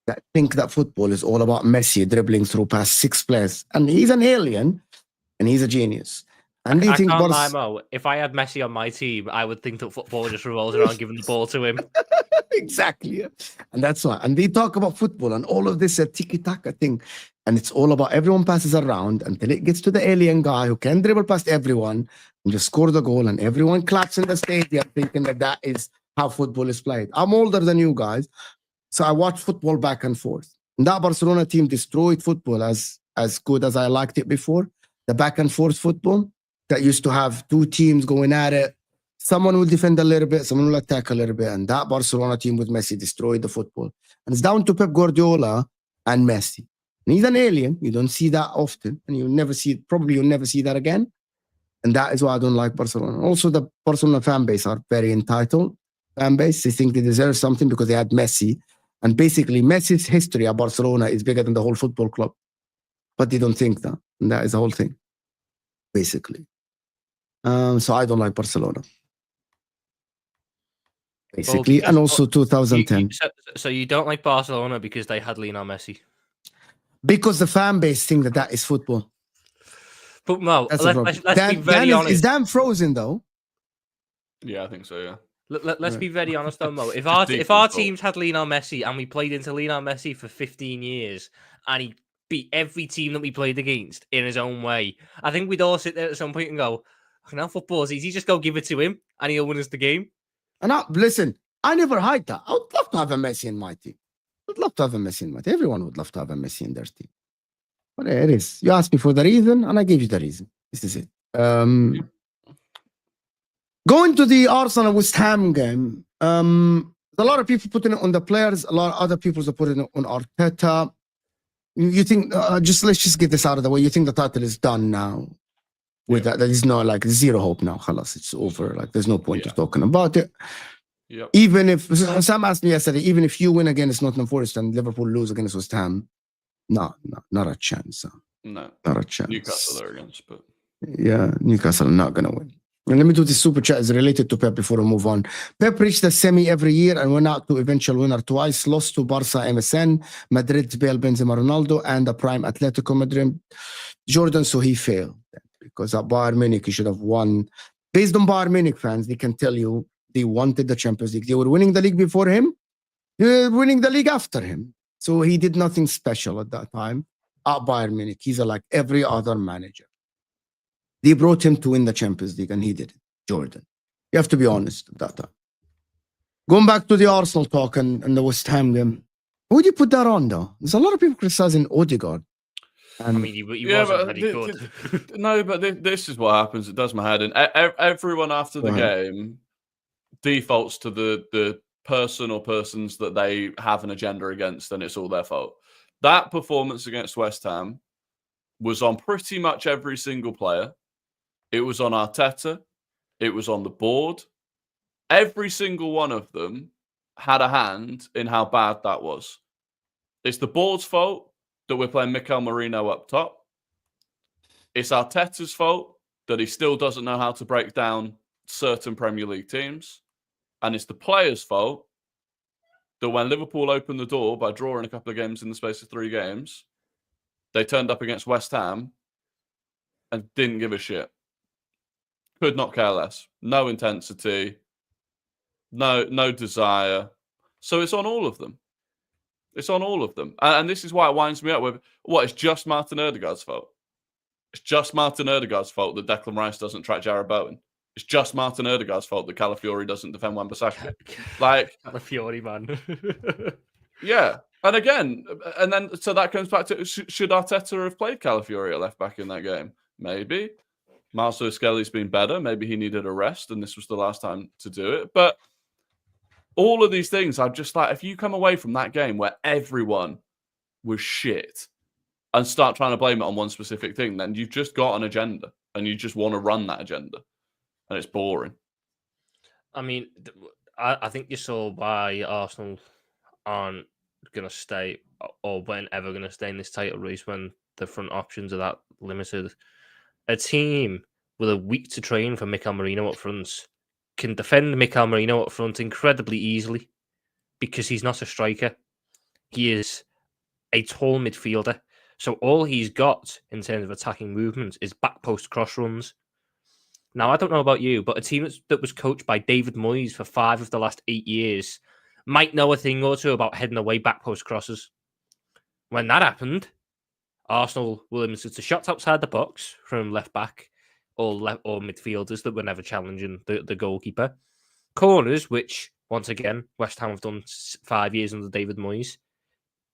that think that football is all about Messi dribbling through past 6 players. And he's an alien and he's a genius. And they I think can't lie, Mo. If I had Messi on my team, I would think that football just revolves around giving the ball to him. Exactly. And that's why. And they talk about football and all of this tiki-taka thing. And it's all about everyone passes around until it gets to the alien guy who can dribble past everyone and just score the goal. And everyone claps in the stadium thinking that is how football is played. I'm older than you guys. So I watch football back and forth. And that Barcelona team destroyed football as good as I liked it before. The back and forth football that used to have two teams going at it. Someone will defend a little bit, someone will attack a little bit. And that Barcelona team with Messi destroyed the football. And it's down to Pep Guardiola and Messi. And he's an alien. You don't see that often. And you'll never see that again. And that is why I don't like Barcelona. Also, the Barcelona fan base are very entitled fan base. They think they deserve something because they had Messi. And basically, Messi's history at Barcelona is bigger than the whole football club. But they don't think that. And that is the whole thing, basically. So I don't like Barcelona. Basically, and also 2010. So you don't like Barcelona because they had Lionel Messi? Because the fan base think that is football. But Mo, That's let's be very honest. Is Dan frozen though? Yeah, I think so. Yeah. Let's be very honest though, Mo. If deep our fault. teams had Lionel Messi and we played into Lionel Messi for 15 years and he beat every team that we played against in his own way, I think we'd all sit there at some point and go, now football's easy, just go give it to him and he'll win us the game. And listen, I never hide that. I would love to have a Messi in my team. I'd love to have a Messi in my team. Everyone would love to have a Messi in their team. But it is. You asked me for the reason, and I gave you the reason. This is it. Going to the Arsenal West Ham game, a lot of people putting it on the players. A lot of other people are putting it on Arteta. You think, let's just get this out of the way. You think the title is done now? With that, there is no zero hope now. Khalas, it's over. Like there's no point of talking about it. Yep. Even if Sam asked me yesterday, even if you win against Nottingham Forest and Liverpool lose against West Ham, no, not a chance. No, not a chance. Newcastle are against, but yeah, Newcastle are not gonna win. And let me do this super chat is related to Pep before we move on. Pep reached the semi every year and went out to eventual winner twice. Lost to Barca, MSN, Madrid, Bale, Benzema, Ronaldo, and the prime Atletico Madrid, Jordan. So he failed because at Bayern Munich he should have won. Based on Bayern Munich fans, they can tell you they wanted the Champions League. They were winning the league before him. They were winning the league after him. So he did nothing special at that time at Bayern Munich. He's like every other manager. They brought him to win the Champions League and he did it. Jordan. You have to be honest at that time. Going back to the Arsenal talk and the West Ham game. Who would you put that on though? There's a lot of people criticizing Odegaard. I mean, he wasn't very good. No, but this is what happens. It does my head in. Everyone after the game defaults to the person or persons that they have an agenda against, and it's all their fault. That performance against West Ham was on pretty much every single player. It was on Arteta. It was on the board. Every single one of them had a hand in how bad that was. It's the board's fault that we're playing Mikel Merino up top. It's Arteta's fault that he still doesn't know how to break down certain Premier League teams. And it's the players' fault that when Liverpool opened the door by drawing a couple of games in the space of 3 games, they turned up against West Ham and didn't give a shit. Could not care less. No intensity. No desire. So it's on all of them. It's on all of them. And this is why it winds me up with, it's just Martin Odegaard's fault. It's just Martin Odegaard's fault that Declan Rice doesn't track Jarrod Bowen. It's just Martin Odegaard's fault that Calafiori doesn't defend Wan-Bissaka. Like, Calafiori, man. yeah. And again, and then so that comes back to should Arteta have played Calafiori at left back in that game? Maybe. Marcelo Skelly's been better. Maybe he needed a rest, and this was the last time to do it. But all of these things, I'm just like, if you come away from that game where everyone was shit and start trying to blame it on one specific thing, then you've just got an agenda, and you just want to run that agenda, and it's boring. I mean, I think you saw why Arsenal aren't going to stay or weren't ever going to stay in this title race when the front options are that limited. A team with a week to train for Mikel Merino up front can defend Mikel Merino up front incredibly easily because he's not a striker. He is a tall midfielder. So all he's got in terms of attacking movement is back post cross runs. Now, I don't know about you, but a team that was coached by David Moyes for 5 of the last 8 years might know a thing or two about heading away back post crosses. When that happened, Arsenal were limited to shots outside the box from left back or midfielders that were never challenging the goalkeeper. Corners, which, once again, West Ham have done 5 years under David Moyes.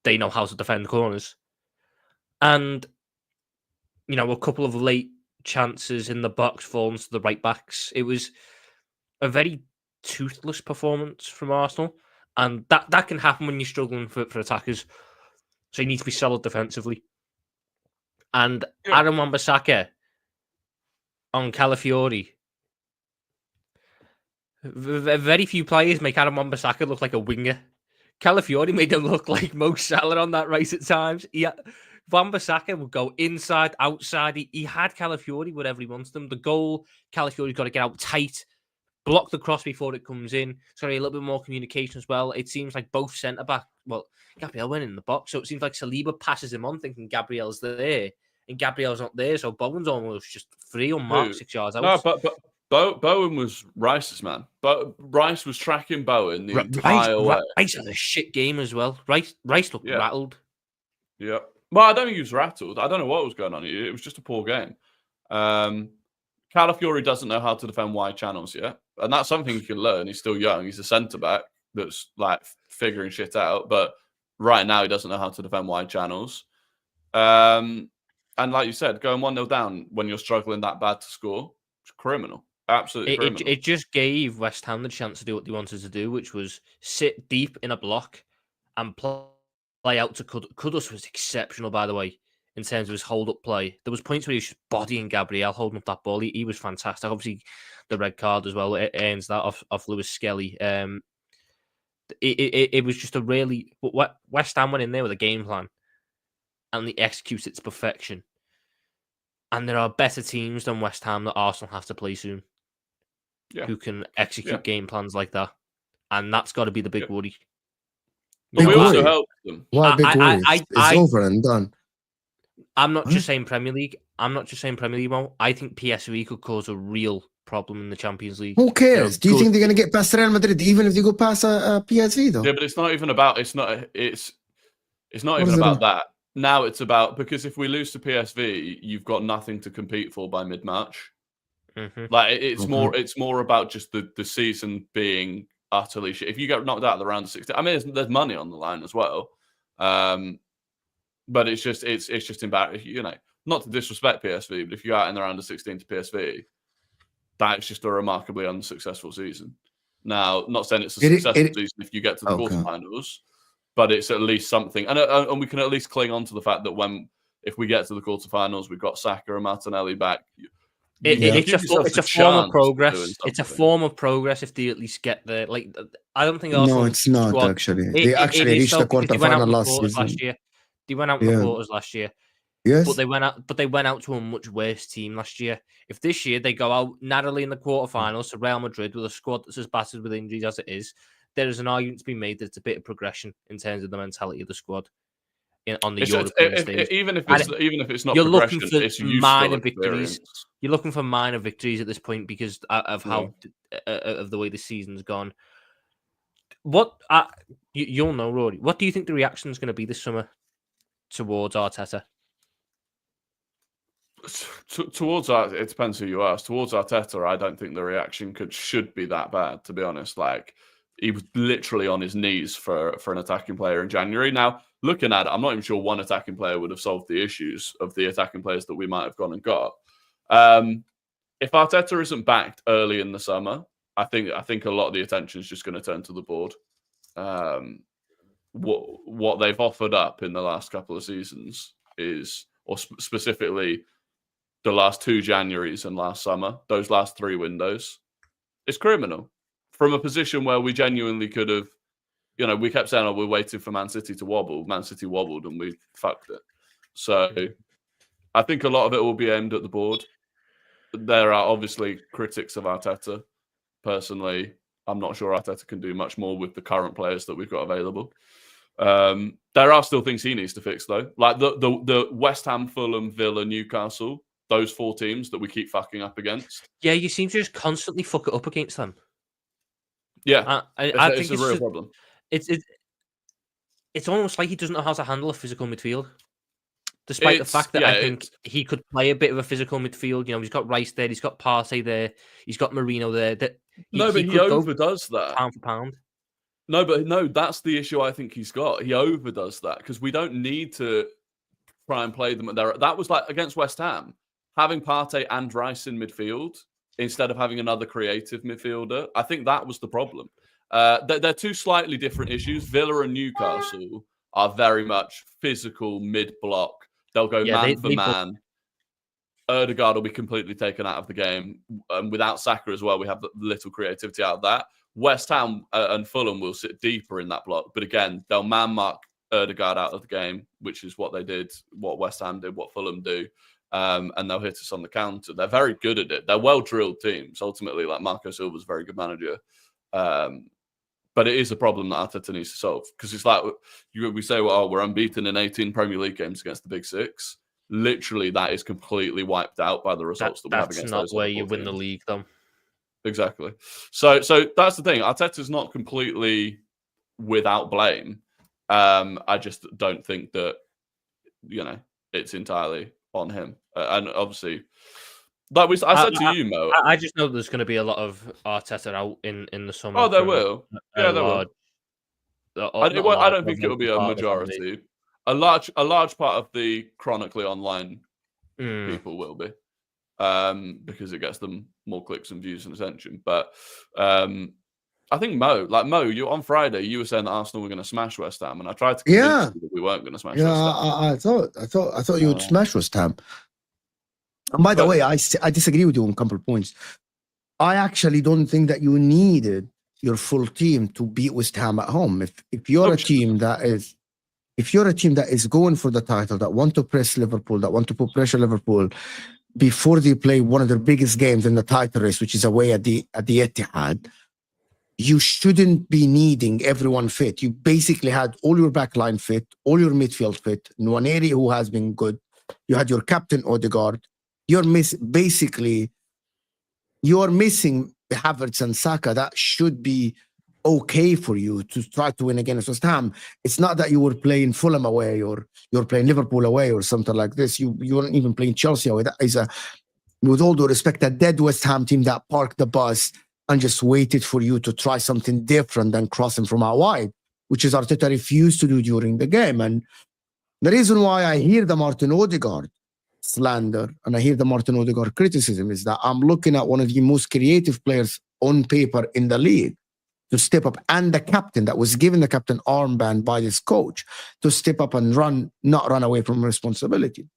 They know how to defend corners. And, you know, a couple of late chances in the box falling to the right backs. It was a very toothless performance from Arsenal. And that can happen when you're struggling for attackers. So you need to be solid defensively. And Aaron Wan-Bissaka on Calafiori. Very few players make Aaron Wan-Bissaka look like a winger. Calafiori made him look like Mo Salah on that right at times. Wan-Bissaka would go inside, outside. He had Calafiori wherever he wants them. The goal, Calafiori's got to get out tight, block the cross before it comes in. It's got to be a little bit more communication as well. It seems like both centre-back, well, Gabriel went in the box, so it seems like Saliba passes him on thinking Gabriel's there, and Gabriel's not there, so Bowen's almost just free unmarked 6 yards out. No, but Bowen was Rice's man. But Rice was tracking Bowen the entire way. Rice had a shit game as well. Rice looked rattled. Yeah. Well, I don't think he was rattled. I don't know what was going on. It was just a poor game. Calafiori doesn't know how to defend wide channels yet. And that's something he can learn. He's still young. He's a centre-back that's like figuring shit out. But right now, he doesn't know how to defend wide channels. And like you said, going 1-0 down when you're struggling that bad to score, it's criminal. Absolutely criminal. It just gave West Ham the chance to do what they wanted to do, which was sit deep in a block and play out to Kudus was exceptional, by the way, in terms of his hold-up play. There was points where he was just bodying Gabriel, holding up that ball. He was fantastic. Obviously, the red card as well, it earns that off Lewis Skelly. It was just a really... West Ham went in there with a game plan, and they executed it to perfection. And there are better teams than West Ham that Arsenal have to play soon, who can execute game plans like that. And that's got to be the big worry. But we also helped them. Why big worry? It's over and done. I'm not just saying Premier League. Mo. I think PSV could cause a real problem in the Champions League. Who cares? Do you think they're going to get past Real Madrid even if they go past PSV though? Yeah, but it's not even about. It's not even about that. Now it's about, because if we lose to PSV, you've got nothing to compete for by mid-March. Mm-hmm. Like it's more about just the season being utterly shit. If you get knocked out of the round of 16, I mean, there's money on the line as well. But it's just embarrassing. You know, not to disrespect PSV, but if you're out in the round of 16 to PSV, that's just a remarkably unsuccessful season. Now, not saying it's a successful season if you get to the quarterfinals, but it's at least something, and we can at least cling on to the fact that if we get to the quarterfinals, we've got Saka and Martinelli back. It's a form of progress. It's a form of progress if they at least get there. Like, I don't think Arsenal. No, it's not actually. They actually reached the quarterfinal last year. They went out in the quarters last year. Yes, but they went out to a much worse team last year. If this year they go out narrowly in the quarterfinals to Real Madrid with a squad that's as battered with injuries as it is, there is an argument to be made that it's a bit of progression in terms of the mentality of the squad on the European stage. Even if it's not progression, it's minor victories. You're looking for minor victories at this point because of how of the way the season's gone. What you'll know, Rory. What do you think the reaction is going to be this summer towards Arteta? Towards it depends who you ask. Towards Arteta, I don't think the reaction should be that bad. To be honest, like he was literally on his knees for an attacking player in January. Now, looking at it, I'm not even sure one attacking player would have solved the issues of the attacking players that we might have gone and got. If Arteta isn't backed early in the summer, I think a lot of the attention is just going to turn to the board. What they've offered up in the last couple of seasons is, or specifically the last 2 Januaries and last summer, those last 3 windows, it's criminal. From a position where we genuinely could have, we kept saying, oh, we're waiting for Man City to wobble. Man City wobbled and we fucked it. So I think a lot of it will be aimed at the board. There are obviously critics of Arteta. Personally, I'm not sure Arteta can do much more with the current players that we've got available. There are still things he needs to fix, though. Like the West Ham, Fulham, Villa, Newcastle, those 4 teams that we keep fucking up against. Yeah, you seem to just constantly fuck it up against them. Yeah, I think it's a real problem. It's almost like he doesn't know how to handle a physical midfield. Despite the fact that I think he could play a bit of a physical midfield. He's got Rice there, he's got Partey there, he's got Marino there. He overdoes that. Pound for pound. No, that's the issue I think he's got. He overdoes that because we don't need to try and play them there. That was like against West Ham, having Partey and Rice in midfield instead of having another creative midfielder. I think that was the problem. They're 2 slightly different issues. Villa and Newcastle are very much physical mid-block. They'll go man for man. Ødegaard will be completely taken out of the game. Without Saka as well, we have little creativity out of that. West Ham and Fulham will sit deeper in that block. But again, they'll man-mark Ødegaard out of the game, which is what they did, what West Ham did, what Fulham do. And they'll hit us on the counter. They're very good at it. They're well-drilled teams. Ultimately, like Marco Silva's a very good manager. But it is a problem that Arteta needs to solve. Because it's like, we say, well, we're unbeaten in 18 Premier League games against the Big 6. Literally, that is completely wiped out by the results that we have against those. That's not where you win the league, though. Exactly. So that's the thing. Arteta's not completely without blame. I just don't think that, it's entirely on him. And obviously... I said to you, Mo. I just know there's going to be a lot of Arteta out in the summer. Oh, there will. Yeah, there will. I don't think it will be a majority. A large part of the chronically online people will be, because it gets them more clicks and views and attention. But I think Mo, you on Friday, you were saying that Arsenal were going to smash West Ham, and I tried to convince you that we weren't going to smash West Ham. I thought you would smash West Ham. And by the way, I disagree with you on a couple of points. I actually don't think that you needed your full team to beat West Ham at home. If you're a team that is going for the title, that want to press Liverpool, that want to put pressure Liverpool before they play one of their biggest games in the title race, which is away at the Etihad, you shouldn't be needing everyone fit. You basically had all your backline fit, all your midfield fit, Nwaneri, who has been good. You had your captain Ødegaard. You're missing Havertz and Saka. That should be okay for you to try to win against West Ham. It's not that you were playing Fulham away or you're playing Liverpool away or something like this. You weren't even playing Chelsea away. That is with all due respect, a dead West Ham team that parked the bus and just waited for you to try something different than crossing from out wide, which is Arteta refused to do during the game. And the reason why I hear the Martin Ødegaard slander and I hear the Martin Ødegaard criticism is that I'm looking at one of the most creative players on paper in the league to step up, and the captain that was given the captain armband by this coach to step up and not run away from responsibility.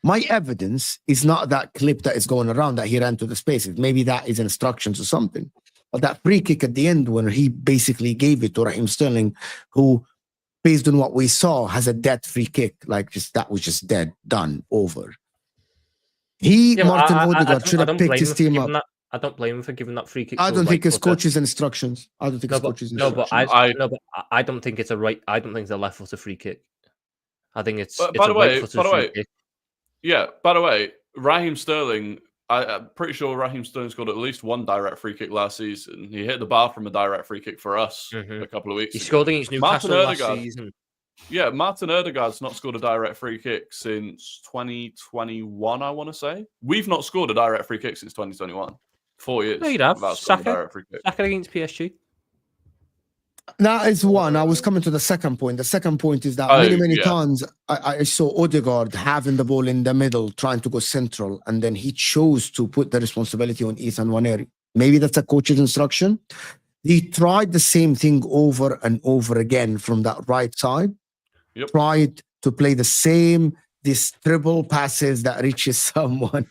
My evidence is not that clip that is going around that he ran to the spaces. Maybe that is instructions or something. But that free kick at the end when he basically gave it to Raheem Sterling, who, based on what we saw, has a dead free kick. That was just dead, done, over. Martin Ødegaard should have picked his team up. I don't blame him for giving that free kick. I don't think his coach's instructions. I don't think his coach's instructions. I don't think it's I don't think it's a left footed free kick. I think it's by the way, kick. Yeah, by the way, Raheem Sterling, I'm pretty sure Raheem Sterling scored at least one direct free kick last season. He hit the bar from a direct free kick for us a couple of weeks ago. He scored against Newcastle last season. Yeah, Martin Odegaard's not scored a direct free kick since 2021, I want to say. We've not scored a direct free kick since 2021. 4 years No, you'd have. without scoring a Saka. direct free kick. Saka against PSG. That is one. I was coming to the second point. The second point is that many yeah. times I saw Odegaard having the ball in the middle, trying to go central, and then he chose to put the responsibility on Ethan Nwaneri. Maybe that's a coach's instruction. He tried the same thing over and over again from that right side. Yep. Tried to play these triple passes that reaches someone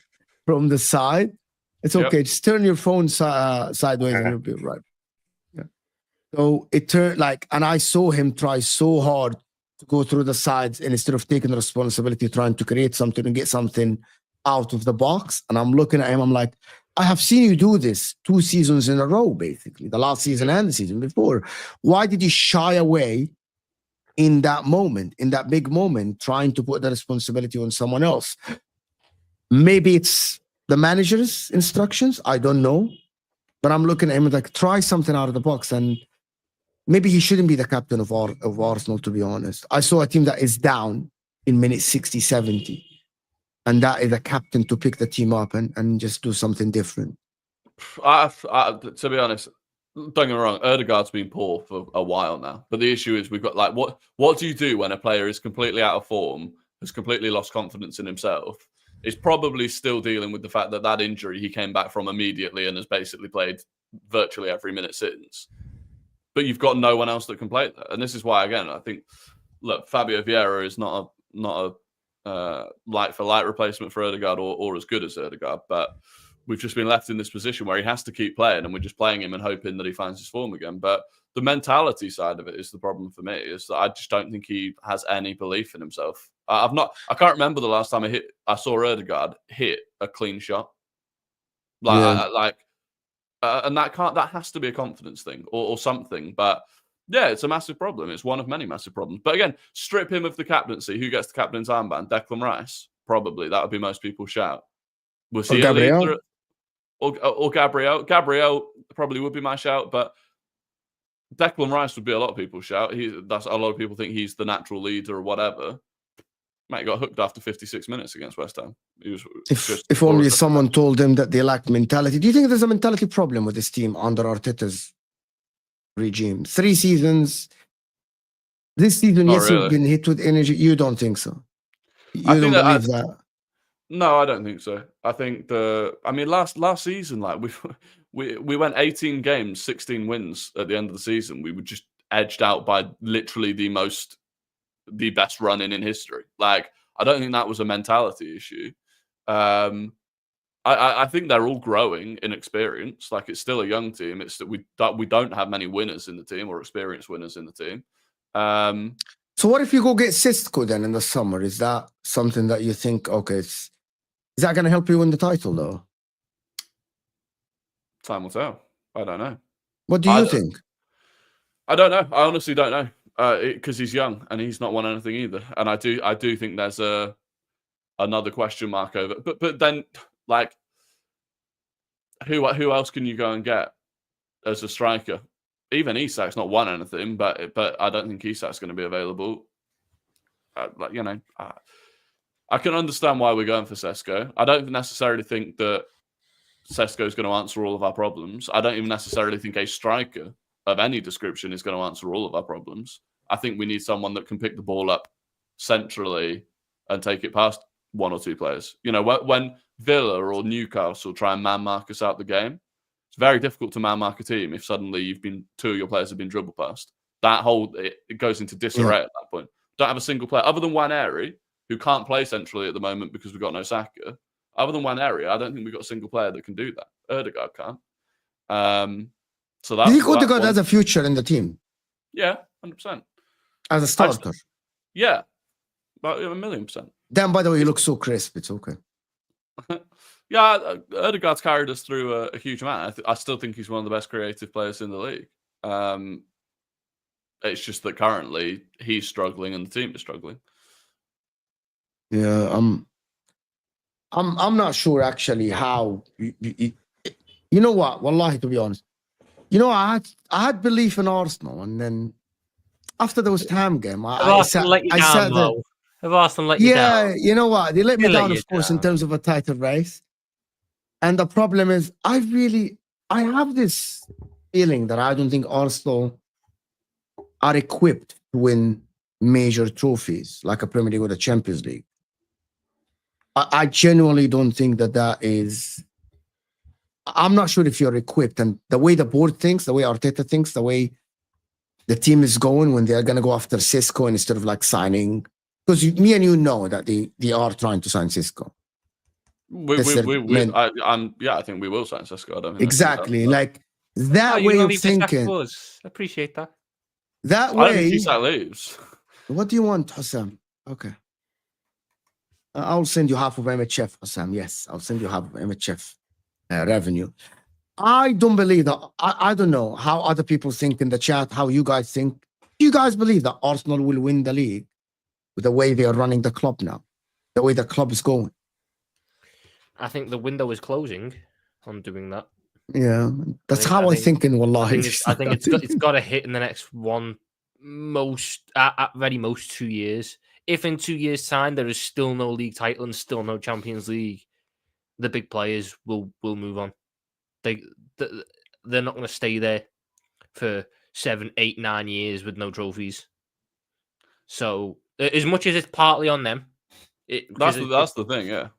from the side. It's okay. Yep. Just turn your phone sideways and you'll be right. So it turned and I saw him try so hard to go through the sides, and instead of taking the responsibility, trying to create something and get something out of the box. And I'm looking at him, I'm like, I have seen you do this 2 seasons in a row, basically, the last season and the season before. Why did you shy away in that moment, in that big moment, trying to put the responsibility on someone else? Maybe it's the manager's instructions. I don't know. But I'm looking at him like, try something out of the box. And maybe he shouldn't be the captain of Arsenal, to be honest. I saw a team that is down in minutes 60, 70. And that is a captain to pick the team up and just do something different. To be honest, don't get me wrong, Odegaard's been poor for a while now. But the issue is we've got what do you do when a player is completely out of form, has completely lost confidence in himself, is probably still dealing with the fact that injury he came back from immediately and has basically played virtually every minute since. But you've got no one else that can play that. And this is why, again, I think, look, Fabio Vieira is not a like-for-like replacement for Odegaard or as good as Odegaard, but we've just been left in this position where he has to keep playing, and we're just playing him and hoping that he finds his form again. But the mentality side of it is the problem for me, is that I just don't think he has any belief in himself. I can't remember the last time I saw Odegaard hit a clean shot. And that has to be a confidence thing or something. But yeah, it's a massive problem. It's one of many massive problems. But again, strip him of the captaincy. Who gets the captain's armband? Declan Rice? Probably. That would be most people's shout. Was he Gabriel? Or Gabriel? Gabriel probably would be my shout, but Declan Rice would be a lot of people's shout. That's a lot of people think he's the natural leader or whatever. Mate got hooked after 56 minutes against West Ham. If only someone told him that they lacked mentality. Do you think there's a mentality problem with this team under Arteta's regime? 3 seasons. This season, yes, really. You've been hit with energy. You don't think so? You don't believe that? No, I don't think so. I think last season, we went 18 games, 16 wins at the end of the season. We were just edged out by literally the best running in history. I don't think that was a mentality issue. I think they're all growing in experience. It's still a young team. It's that we don't have many winners in the team or experienced winners in the team. So what if you go get Sistco then in the summer? Is that something that you think, okay, is that going to help you win the title though? Time will tell. I don't know. What do you think? I don't know. I honestly don't know. Because he's young and he's not won anything either. And I do think there's another question mark over. But then who else can you go and get as a striker? Even Isak's not won anything, but I don't think Isak's going to be available. I can understand why we're going for Sesko. I don't necessarily think that Sesko is going to answer all of our problems. I don't even necessarily think a striker of any description is going to answer all of our problems. I think we need someone that can pick the ball up centrally and take it past 1 or 2 players. When Villa or Newcastle try and man mark us out the game, it's very difficult to man mark a team if suddenly 2 of your players have been dribbled past. It goes into disarray at that point. Don't have a single player other than Nwaneri, who can't play centrally at the moment because we've got no Saka. Other than Nwaneri, I don't think we've got a single player that can do that. Odegaard can't. So that's. Do you think Odegaard has a future in the team? Yeah, 100%. As a starter? Yeah, about 1,000,000%. Dan, by the way, you look so crisp. It's okay. Yeah, Odegaard's carried us through a huge amount. I still think he's one of the best creative players in the league. It's just that currently he's struggling and the team is struggling. Yeah, I'm not sure actually how. You know what? Wallahi, to be honest, I had belief in Arsenal, and then after the West Ham game, Have Arsenal let you down, Mo? Have Arsenal let you down? yeah, you know what? They let me They let down, you of course, in down. terms of a title race. And the problem is, I have this feeling that I don't think Arsenal are equipped to win major trophies like a Premier League or the Champions League. I genuinely don't think that is. I'm not sure if you're equipped, and the way the board thinks, the way Arteta thinks, the way the team is going when they're going to go after Cisco instead of like signing, because me and you know that they are trying to sign Cisco. I think we will sign Cisco. I don't think Exactly, like that way of thinking. Appreciate that. That I don't think way. Isak leaves. What do you want, Hassam? Okay. I'll send you half of MHF, Hassam. Yes, I'll send you half of MHF revenue. I don't believe that. I don't know how other people think in the chat, how you guys think. Do you guys believe that Arsenal will win the league with the way they are running the club now, the way the club is going? I think the window is closing on doing that. Yeah, that's how I think in Wallahi. I think it's got to hit in the next at very most 2 years. If in 2 years' time there is still no league title and still no Champions League, the big players will move on. They're not going to stay there for 7, 8, 9 years with no trophies. So as much as it's partly on them, that's the thing. Yeah.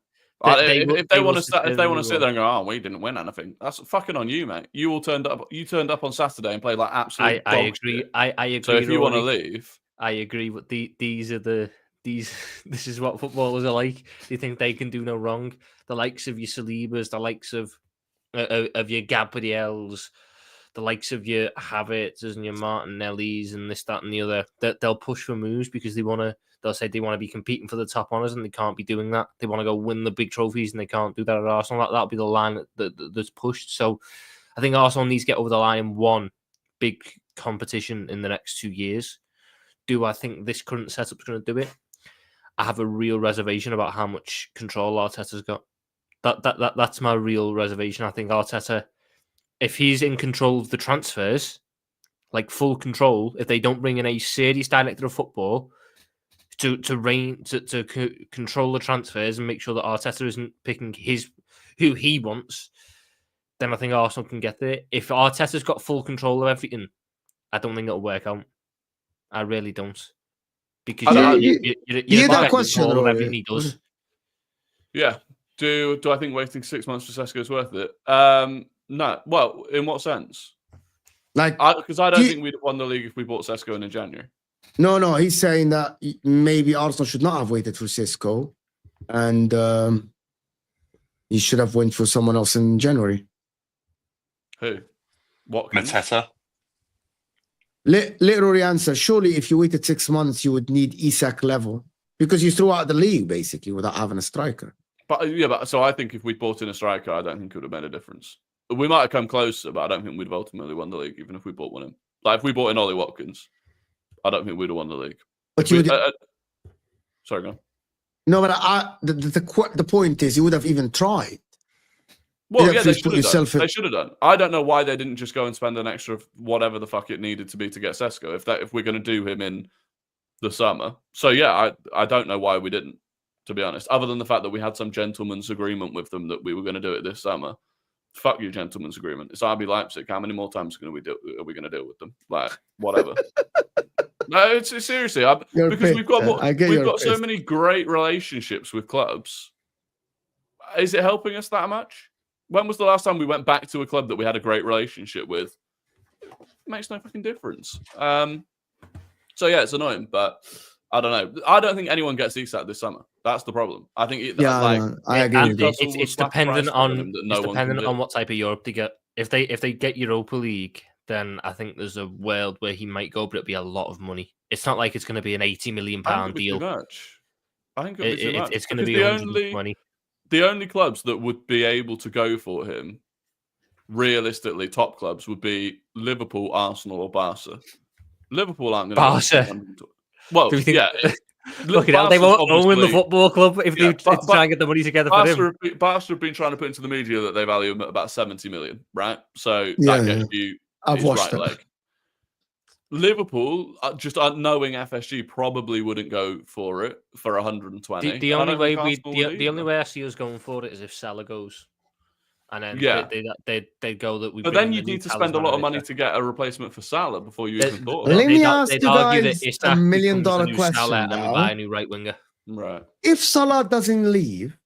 If they want to sit there and go, "Oh, we didn't win anything," that's fucking on you, mate. You all turned up. You turned up on Saturday and played like absolute. I agree. I agree. So if you want to leave, I agree. But this is what footballers are like. They think they can do no wrong. The likes of your Salibas, the likes of your Gabriels, the likes of your Havertz and your Martinellis and this, that, and the other. They'll push for moves because they'll say they want to be competing for the top honours and they can't be doing that. They want to go win the big trophies and they can't do that at Arsenal. That'll be the line that's pushed. So I think Arsenal needs to get over the line in one big competition in the next 2 years. Do I think this current setup is going to do it? I have a real reservation about how much control Arteta's got. That's my real reservation. I think Arteta, if he's in control of the transfers, like full control, if they don't bring in a serious director of football to control the transfers and make sure that Arteta isn't picking who he wants, then I think Arsenal can get there. If Arteta's got full control of everything, I don't think it'll work out. I really don't. Because you that question, of everything he does. Yeah. Do I think waiting 6 months for Sesko is worth it? No. Well, in what sense? Like, because I don't think we'd have won the league if we bought Sesko in January. No, he's saying that maybe Arsenal should not have waited for Sesko, and he should have went for someone else in January. Who? Watkins? Mateta. Let Rory answer. Surely, if you waited 6 months, you would need Isak level because you threw out the league basically without having a striker. But so I think if we bought in a striker, I don't think it would have made a difference. We might have come closer, but I don't think we'd have ultimately won the league, even if we bought one in. Like if we bought in Ollie Watkins, I don't think we'd have won the league. But you would. Sorry, go on. No, but the point is, you would have even tried. Well, yeah, they should have done. They should have done. I don't know why they didn't just go and spend an extra whatever the fuck it needed to be to get Sesko if we're going to do him in the summer. So yeah, I don't know why we didn't, to be honest. Other than the fact that we had some gentleman's agreement with them that we were going to do it this summer. Fuck you, gentleman's agreement. It's RB Leipzig. How many more times are we going to deal with them? Like whatever. No, it's seriously because we've got so many great relationships with clubs. Is it helping us that much? When was the last time we went back to a club that we had a great relationship with? It makes no fucking difference. So yeah, it's annoying, but I don't know. I don't think anyone gets Isak this summer. That's the problem. I think I agree. It's dependent on what type of Europe they get. If they get Europa League, then I think there's a world where he might go, but it'll be a lot of money. It's not like it's going to be an £80 million deal. I think it'll be too much. It's going to be 120. The only clubs that would be able to go for him, realistically, top clubs would be Liverpool, Arsenal, or Barca. Liverpool aren't going to. Barca. Well, yeah. Look at they won't own the football club if they try and get the money together for him. Barca have been trying to put into the media that they value him at about 70 million, right? So that gets you. I've watched it. Leg. Liverpool, just knowing FSG, probably wouldn't go for it for 120. The And I only don't way think Arsenal would the only either. way I see us going for it is if Salah goes, and then Yeah. they'd go that we. But bring then in you the new need to spend a lot of money manager. to get a replacement for Salah before you They- even thought Let about me it. ask They'd you argue guys that a Isak $1 million becomes the new question Salah and we now. buy a new right winger. Right. If Salah doesn't leave,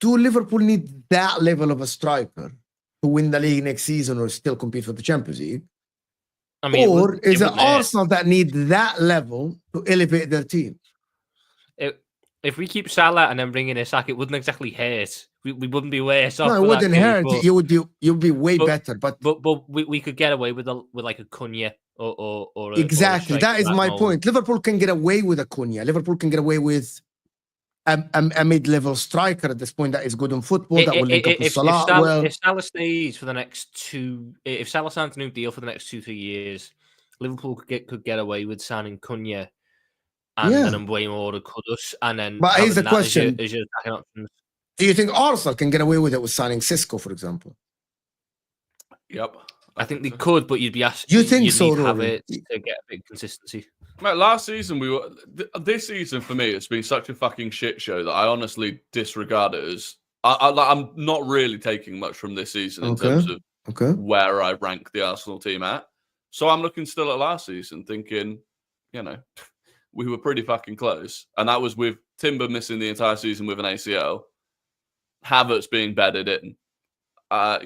do Liverpool need that level of a striker to win the league next season or still compete for the Champions League? I mean, Or is it wouldn't hurt. Arsenal that need that level to elevate their team? If we keep Salah and then bring in Isak, it wouldn't exactly hurt. We wouldn't be worse off. No, it for that wouldn't case, hurt. but- You'd be way but- better. But we could get away with like a Cunha or a, exactly, or a that is striker my mold. point. Liverpool can get away with a Cunha. Liverpool can get away with a mid-level striker at this point that is good in football, that will link up with Salah well. If Salah stays for the next if Salah signs a new deal for the next 2-3 years, Liverpool could get away with signing Cunha and Yeah. then way more to Kudus, and then. But here's the having that as question. your attacking options. Do you think Arsenal can get away with it with signing Cisco, for example? Yep. I think they so. could, but you'd be asked. You think you'd so, need to have Rory? it to get a big consistency. Mate, last season we were. This season for me, it's been such a fucking shit show that I honestly disregard it as. I'm not really taking much from this season in Okay. terms of Okay. where I rank the Arsenal team at. So I'm looking still at last season, thinking, we were pretty fucking close, and that was with Timber missing the entire season with an ACL, Havertz being bedded in. I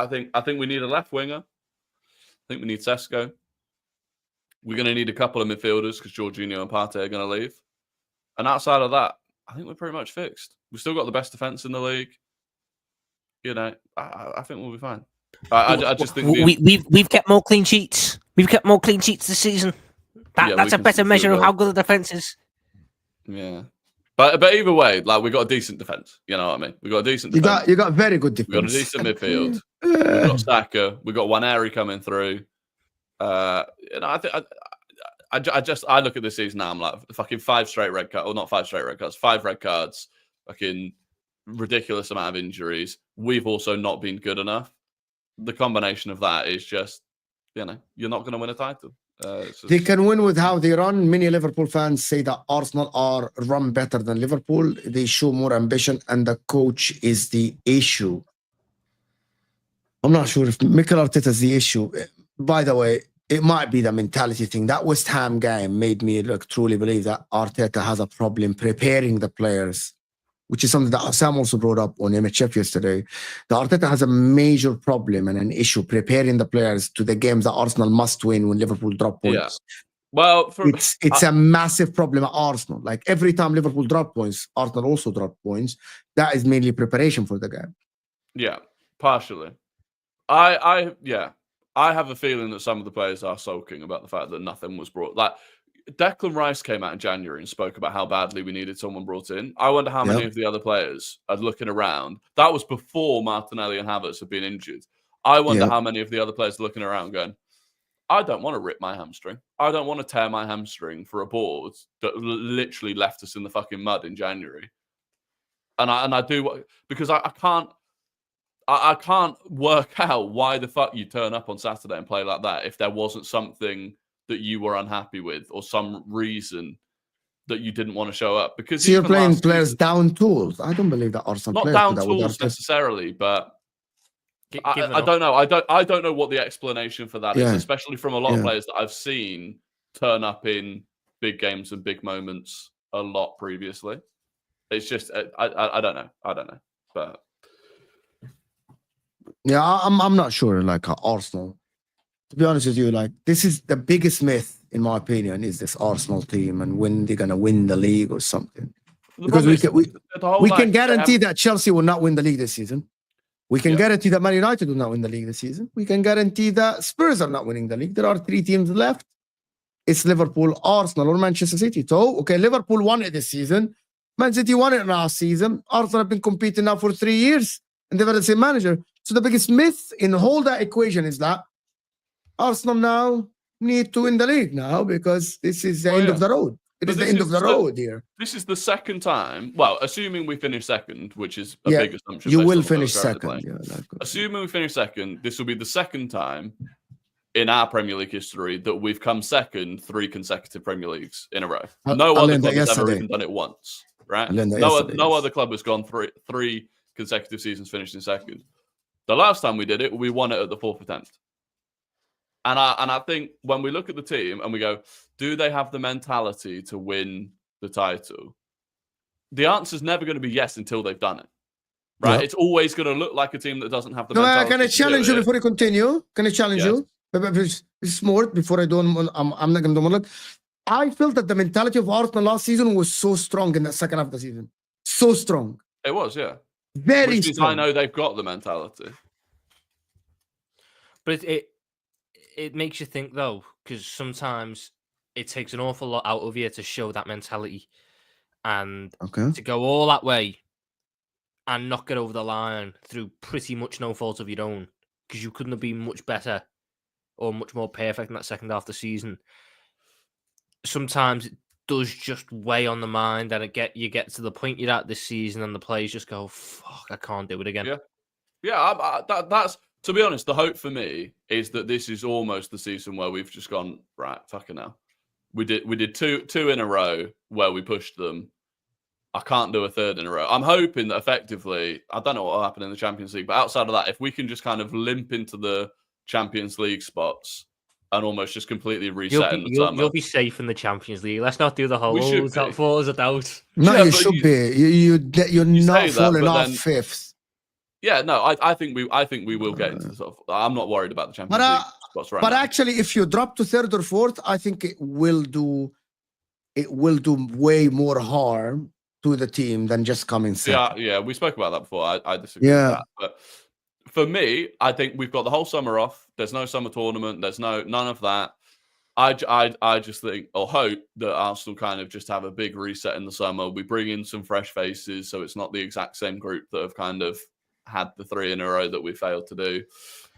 think we need a left winger. I think we need Sesko. We're going to need a couple of midfielders because Jorginho and Partey are going to leave. And outside of that, I think we're pretty much fixed. We've still got the best defense in the league. I think we'll be fine. I just think we've kept more clean sheets. We've kept more clean sheets this season. That's a better measure of how good the defense is. Yeah. But either way, like we got a decent defense. You know what I mean? We got a decent defense. You got very good We got a defense. decent midfield. We got Saka. We got Waneri coming through. I look at this season now. I'm like fucking 5 straight red cards, or not 5 straight red cards, 5 red cards. Fucking ridiculous amount of injuries. We've also not been good enough. The combination of that is just, you're not going to win a title. They can win with how they run. Many Liverpool fans say that Arsenal are run better than Liverpool. They show more ambition, and the coach is the issue. I'm not sure if Mikel Arteta is the issue. By the way, it might be the mentality thing. That West Ham game made me truly believe that Arteta has a problem preparing the players, which is something that Sam also brought up on MHF yesterday. The Arteta has a major problem and an issue preparing the players to the games that Arsenal must win when Liverpool drop points. Yeah. Well, it's a massive problem at Arsenal. Like every time Liverpool drop points, Arsenal also drop points. That is mainly preparation for the game. Yeah, partially. I have a feeling that some of the players are sulking about the fact that nothing was brought. Like Declan Rice came out in January and spoke about how badly we needed someone brought in. I wonder how many of the other players are looking around. That was before Martinelli and Havertz had been injured. I wonder how many of the other players are looking around going, I don't want to rip my hamstring. I don't want to tear my hamstring for a board that literally left us in the fucking mud in January. And I do, because I can't work out why the fuck you turn up on Saturday and play like that if there wasn't something that you were unhappy with or some reason that you didn't want to show up. Because so you're playing players down tools. I don't believe that Arsenal not players down that tools necessarily, but I don't know. I don't know what the explanation for that is, especially from a lot of players that I've seen turn up in big games and big moments a lot previously. It's just I don't know. But yeah, I'm not sure. Like Arsenal, to be honest with you, like this is the biggest myth in my opinion. Is this Arsenal team and when they're gonna win the league or something? Because we can guarantee that Chelsea will not win the league this season. We can guarantee that Man United will not win the league this season. We can guarantee that Spurs are not winning the league. There are 3 teams left. It's Liverpool, Arsenal, or Manchester City. So, okay, Liverpool won it this season. Man City won it last season. Arsenal have been competing now for 3 years, and they've had the same manager. So the biggest myth in the whole that equation is that Arsenal now need to win the league now because this is the end of the road. It is the end of the road here. This is the second time. Well, assuming we finish second, which is a big assumption. You will finish second. Assuming we finish second, this will be the second time in our Premier League history that we've come second 3 consecutive Premier Leagues in a row. I No other learned that club has ever yesterday. even done it once, right? I learned that No yesterday, yes. other club has gone 3 consecutive seasons finished in second. The last time we did it, we won it at the 4th attempt. And I think when we look at the team and we go, do they have the mentality to win the title? The answer's never going to be yes until they've done it. Right? Yep. It's always going to look like a team that doesn't have the No, mentality. can I to do challenge you it. before you continue? Can I challenge Yes. you? It's more before I do. I'm not going to do monologue. I felt that the mentality of Arsenal last season was so strong in the second half of the season. So strong. It was, yeah. Very Which means strong. I know they've got the mentality. But it makes you think though, because sometimes it takes an awful lot out of you to show that mentality, and Okay. to go all that way and not get over the line through pretty much no fault of your own, because you couldn't have been much better or much more perfect in that second half of the season. Sometimes it does just weigh on the mind, and you get to the point you're at this season, and the players just go, "Fuck, I can't do it again." Yeah. Yeah, that's, to be honest, the hope for me is that this is almost the season where we've just gone, right, fucking hell. We did two in a row where we pushed them. I can't do a third in a row. I'm hoping that effectively, I don't know what will happen in the Champions League, but outside of that, if we can just kind of limp into the Champions League spots and almost just completely reset in the summer. You'll be safe in the Champions League. Let's not do the whole We should without be. falls of doubt. No, Yeah, you but should you- be. You're you not say that, falling but off then- fifth. Yeah, no, I think we will get into the sort of. I'm not worried about the Champions But, League spots right But now. actually, if you drop to third or fourth, I think it will do way more harm to the team than just coming second. Yeah, we spoke about that before. I disagree Yeah. with that. But for me, I think we've got the whole summer off. There's no summer tournament. There's none of that. I just think or hope that Arsenal kind of just have a big reset in the summer. We bring in some fresh faces, so it's not the exact same group that have kind of had the 3 in a row that we failed to do,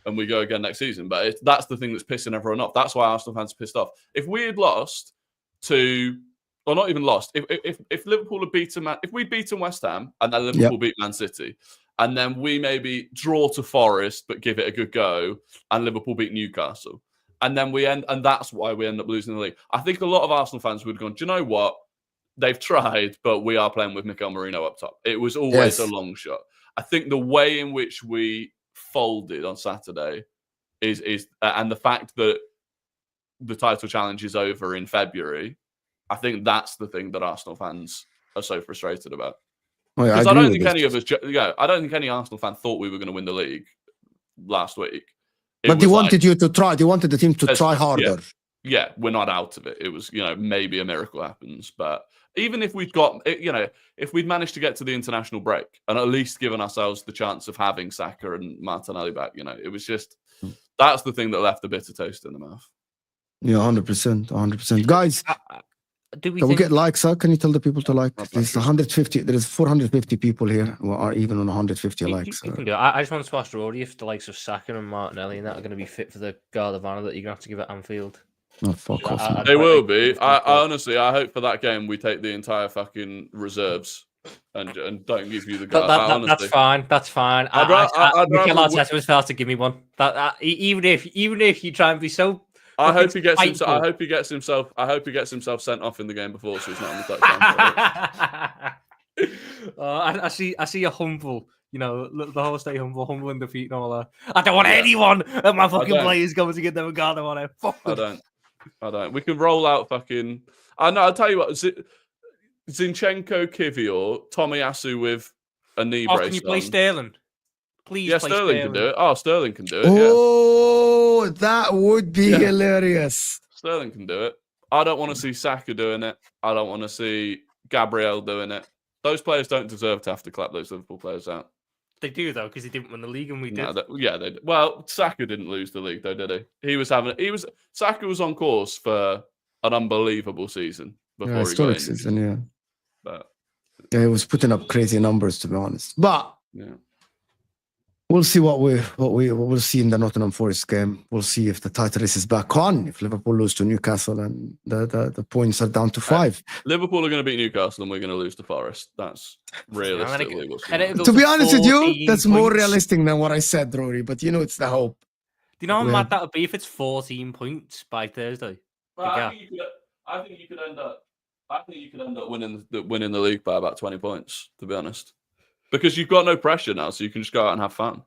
and we go again next season. But that's the thing that's pissing everyone off. That's why Arsenal fans are pissed off. If we had lost to, or not even lost, if Liverpool had beaten, if we'd beaten West Ham and then Liverpool beat Man City, and then we maybe draw to Forest but give it a good go, and Liverpool beat Newcastle, and then and that's why we end up losing the league. I think a lot of Arsenal fans would have gone, do you know what? They've tried, but we are playing with Mikel Merino up top. It was always a long shot. I think the way in which we folded on Saturday is and the fact that the title challenge is over in February, I think that's the thing that Arsenal fans are so frustrated about. Oh, yeah, Because I I don't agree think with any this. of us, I don't think any Arsenal fan thought we were going to win the league last week. It But they was like, wanted you to try. They wanted the team to That's- try yeah. harder. yeah, we're not out of it. It was, maybe a miracle happens. But even if we'd got, if we'd managed to get to the international break and at least given ourselves the chance of having Saka and Martinelli back, it was just, that's the thing that left a bitter taste in the mouth. Yeah, 100%. 100%. Guys, Do we can we think get likes? Can you tell the people to like? Not There's sure. 150. There is 450 people here who are even on 150 likes. you can do it? I just wanted to ask Rory if the likes of Saka and Martinelli and that are going to be fit for the Guard of Honor that you're going to have to give at Anfield. Oh, fuck off. man. They will be. I honestly, I hope for that game we take the entire fucking reserves and don't give you the guard. That's Honestly, fine. That's fine. I'd rather Mikel win- Arteta was fair to give me one. Even if you try and be so. I hope he gets spiteful. himself. I hope he gets himself sent off in the game before, so he's not on the touchdown. I see a humble. The whole stay humble and defeat and all that. I don't want anyone of my fucking don't. players going to get them a Guard of Honor. Fuck I them. don't. We can roll out fucking. I know. I'll tell you what. Zinchenko, Kivior, Tomiyasu with a knee Oh, brace. can you play on. Sterling? Please Yeah, play Sterling can do it. Oh, Sterling can do it. Yeah, Oh, that would be Yeah. hilarious. Sterling can do it. I don't want to see Saka doing it. I don't want to see Gabriel doing it. Those players don't deserve to have to clap those Liverpool players out. They do though because he didn't win the league and we did. No, they did. Well, Saka didn't lose the league though, did he? Saka was on course for an unbelievable season before Yeah, he got historic injured. season, yeah. But Yeah, he was putting up crazy numbers, to be honest. But yeah. we'll see what we'll see in the Nottingham Forest game. We'll see if the title race is back on. If Liverpool lose to Newcastle and the points are down to 5. Liverpool are going to beat Newcastle and we're going to lose to Forest. That's realistically what's going to happen. To be honest with you, 14 that's more points. realistic than what I said, Rory. But it's the hope. you know how We mad have- that would be if it's 14 points by Thursday? Well, Yeah. I think you could end up winning the league by about 20 points, to be honest, because you've got no pressure now, so you can just go out and have fun.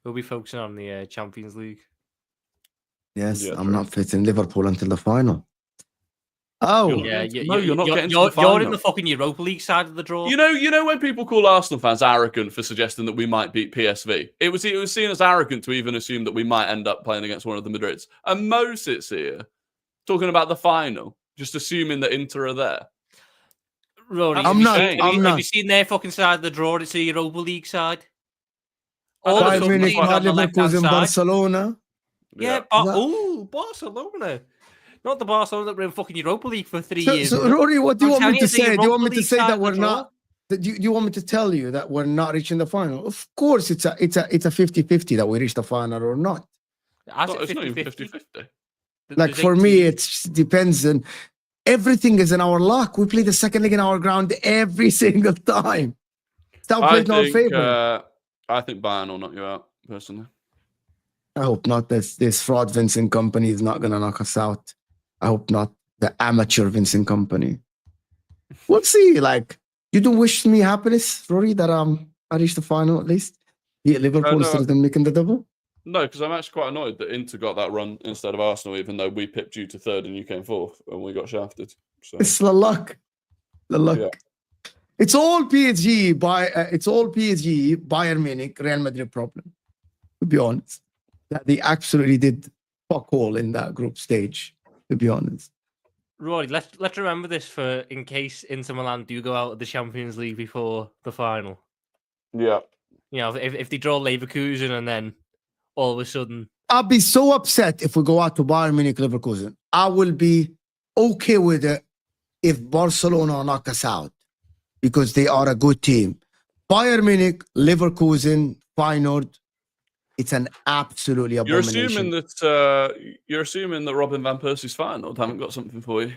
We'll be focusing on the Champions League. Yes, Yeah, I'm true. not fitting Liverpool until the final. Oh, You're not Yeah, getting- no, you're not getting to the You're in final. the fucking Europa League side of the draw. You know when people call Arsenal fans arrogant for suggesting that we might beat PSV, it was seen as arrogant to even assume that we might end up playing against one of the Madrids. And Mo sits here talking about the final, just assuming that Inter are there. Rory, I'm have you not- seen- I'm have not. you seen their fucking side of the draw? It's a Europa League side. I All know, the Bayern it's top Munich, teams on the left-hand Leverkusen, side. Barcelona. Yeah, Yeah. Barcelona. Not the Barcelona that were in fucking Europa League for 3 So, years. so in a row. Rory, what do you I'm want me telling to you, the say? Do you Europa want me to League say side that of we're the not? Do you want me to tell you that we're not reaching the final? Of course, it's a 50-50 that we reach the final or not. As It's it not even 50-50. 50-50. Like There's for 8 me, teams. it depends on everything is in our luck. We play the second leg in our ground every single time. Stop playing in our favor. I think Bayern will knock you out, personally. I hope not. This fraud Vincent company is not gonna knock us out. I hope not. The amateur Vincent company. We'll see. Like you don't wish me happiness, Rory, that I reached the final at least. Beat Liverpool no. instead of them making the double. No, because I'm actually quite annoyed that Inter got that run instead of Arsenal, even though we pipped you to third and you came fourth and we got shafted. So It's the luck. The luck. Yeah. It's all PSG it's all PSG, Bayern Munich, Real Madrid problem. To be honest, that they absolutely did fuck all in that group stage. To be honest, Rory, let's remember this for in case Inter Milan do go out of the Champions League before the final. yeah. You know, if they draw Leverkusen and then all of a sudden, I'll be so upset if we go out to Bayern Munich, Leverkusen. I will be okay with it if Barcelona knock us out because they are a good team. Bayern Munich, Leverkusen, Feyenoord. It's an absolutely You're abomination. assuming that Robin van Persie's Feyenoord haven't got something for you.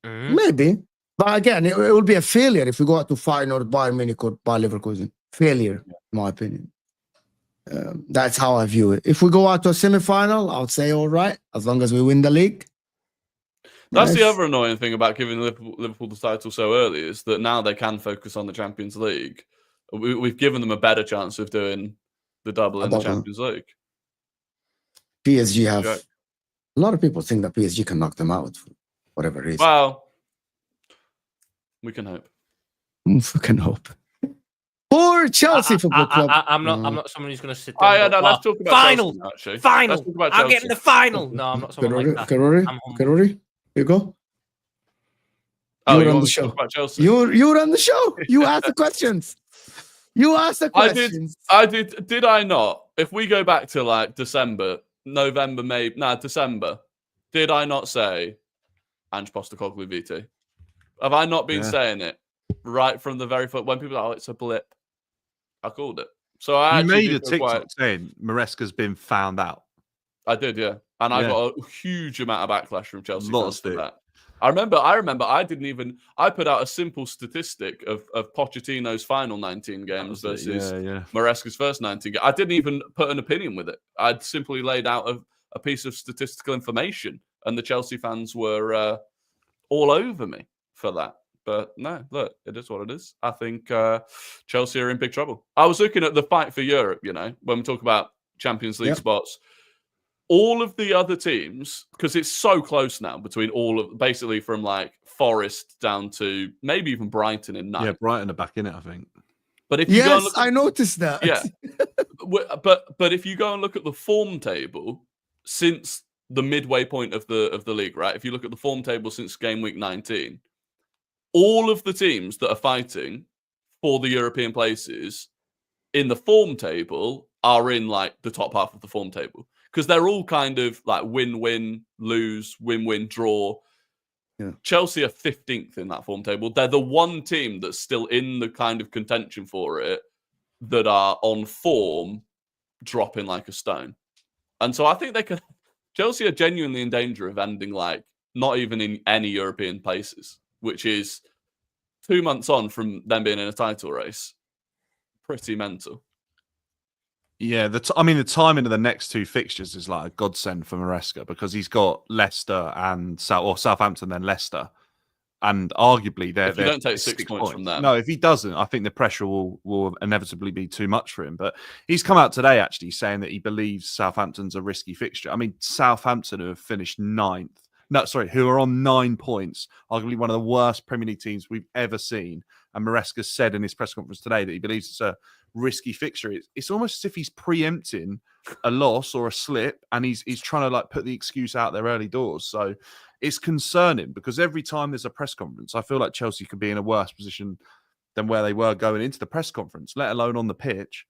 Maybe. But again, it will be a failure if we go out to Feyenoord, Bayern Munich, or Bayer Leverkusen. Failure, in my opinion. That's how I view it. If we go out to a semi-final, I would say all right, as long as we win the league. That's the Yes. other annoying thing about giving Liverpool the title so early is that now they can focus on the Champions League. We've given them a better chance of doing the double in the double. Champions League. PSG have Sure. a lot of people think that PSG can knock them out for whatever reason. Well, we can hope. We can hope. Poor Chelsea Football Club. I'm not someone who's going to sit there. Oh, and yeah, go, no, let's talk about final, Chelsea now, actually. Let's final. talk about I'm Chelsea. getting the final. No, I'm not someone like that. Rory, I'm humble. okay, Rory, here you go. Oh, You you run want the to show. talk about Chelsea? You run the show. You ask the questions. You ask the I questions. did. Did I not? If we go back to like December, December, did I not say Ange Postecoglu VT? Have I not been saying it right from the very first? When people are like, oh, it's a blip, I called it. So I You actually made a did feel TikTok saying Maresca's been found out. I did, yeah, and I Yeah. got a huge amount of backlash from Chelsea Lot of fans for stick. that. I remember. I put out a simple statistic of Pochettino's final 19 games versus yeah. Maresca's first 19 games. I didn't even put an opinion with it. I'd simply laid out a piece of statistical information, and the Chelsea fans were all over me for that. But no, look, it is what it is. I think Chelsea are in big trouble. I was looking at the fight for Europe, when we talk about Champions League spots. All of the other teams, because it's so close now between basically from like Forest down to maybe even Brighton in ninth. Yeah, Brighton are back in it, I think. But if you go and Yes, look I noticed that. Yeah. But if you go and look at the form table since the midway point of the league, right? If you look at the form table since game week 19, all of the teams that are fighting for the European places in the form table are in like the top half of the form table because they're all kind of like win-win, lose, win-win, draw. Yeah. Chelsea are 15th in that form table. They're the one team that's still in the kind of contention for it that are on form dropping like a stone. And so I think Chelsea are genuinely in danger of ending like not even in any European places, which is 2 months on from them being in a title race. Pretty mental. Yeah, the timing of the next two fixtures is like a godsend for Maresca because he's got Leicester and Southampton, then Leicester, and arguably If you they're don't take 6 points from them. No, if he doesn't, I think the pressure will inevitably be too much for him. But he's come out today actually saying that he believes Southampton's a risky fixture. I mean, Southampton who have finished ninth. No, sorry, who are on 9 points, arguably one of the worst Premier League teams we've ever seen. And Maresca said in his press conference today that he believes it's a risky fixture. It's almost as if he's preempting a loss or a slip, and he's trying to like put the excuse out there early doors. So it's concerning because every time there's a press conference, I feel like Chelsea could be in a worse position than where they were going into the press conference, let alone on the pitch.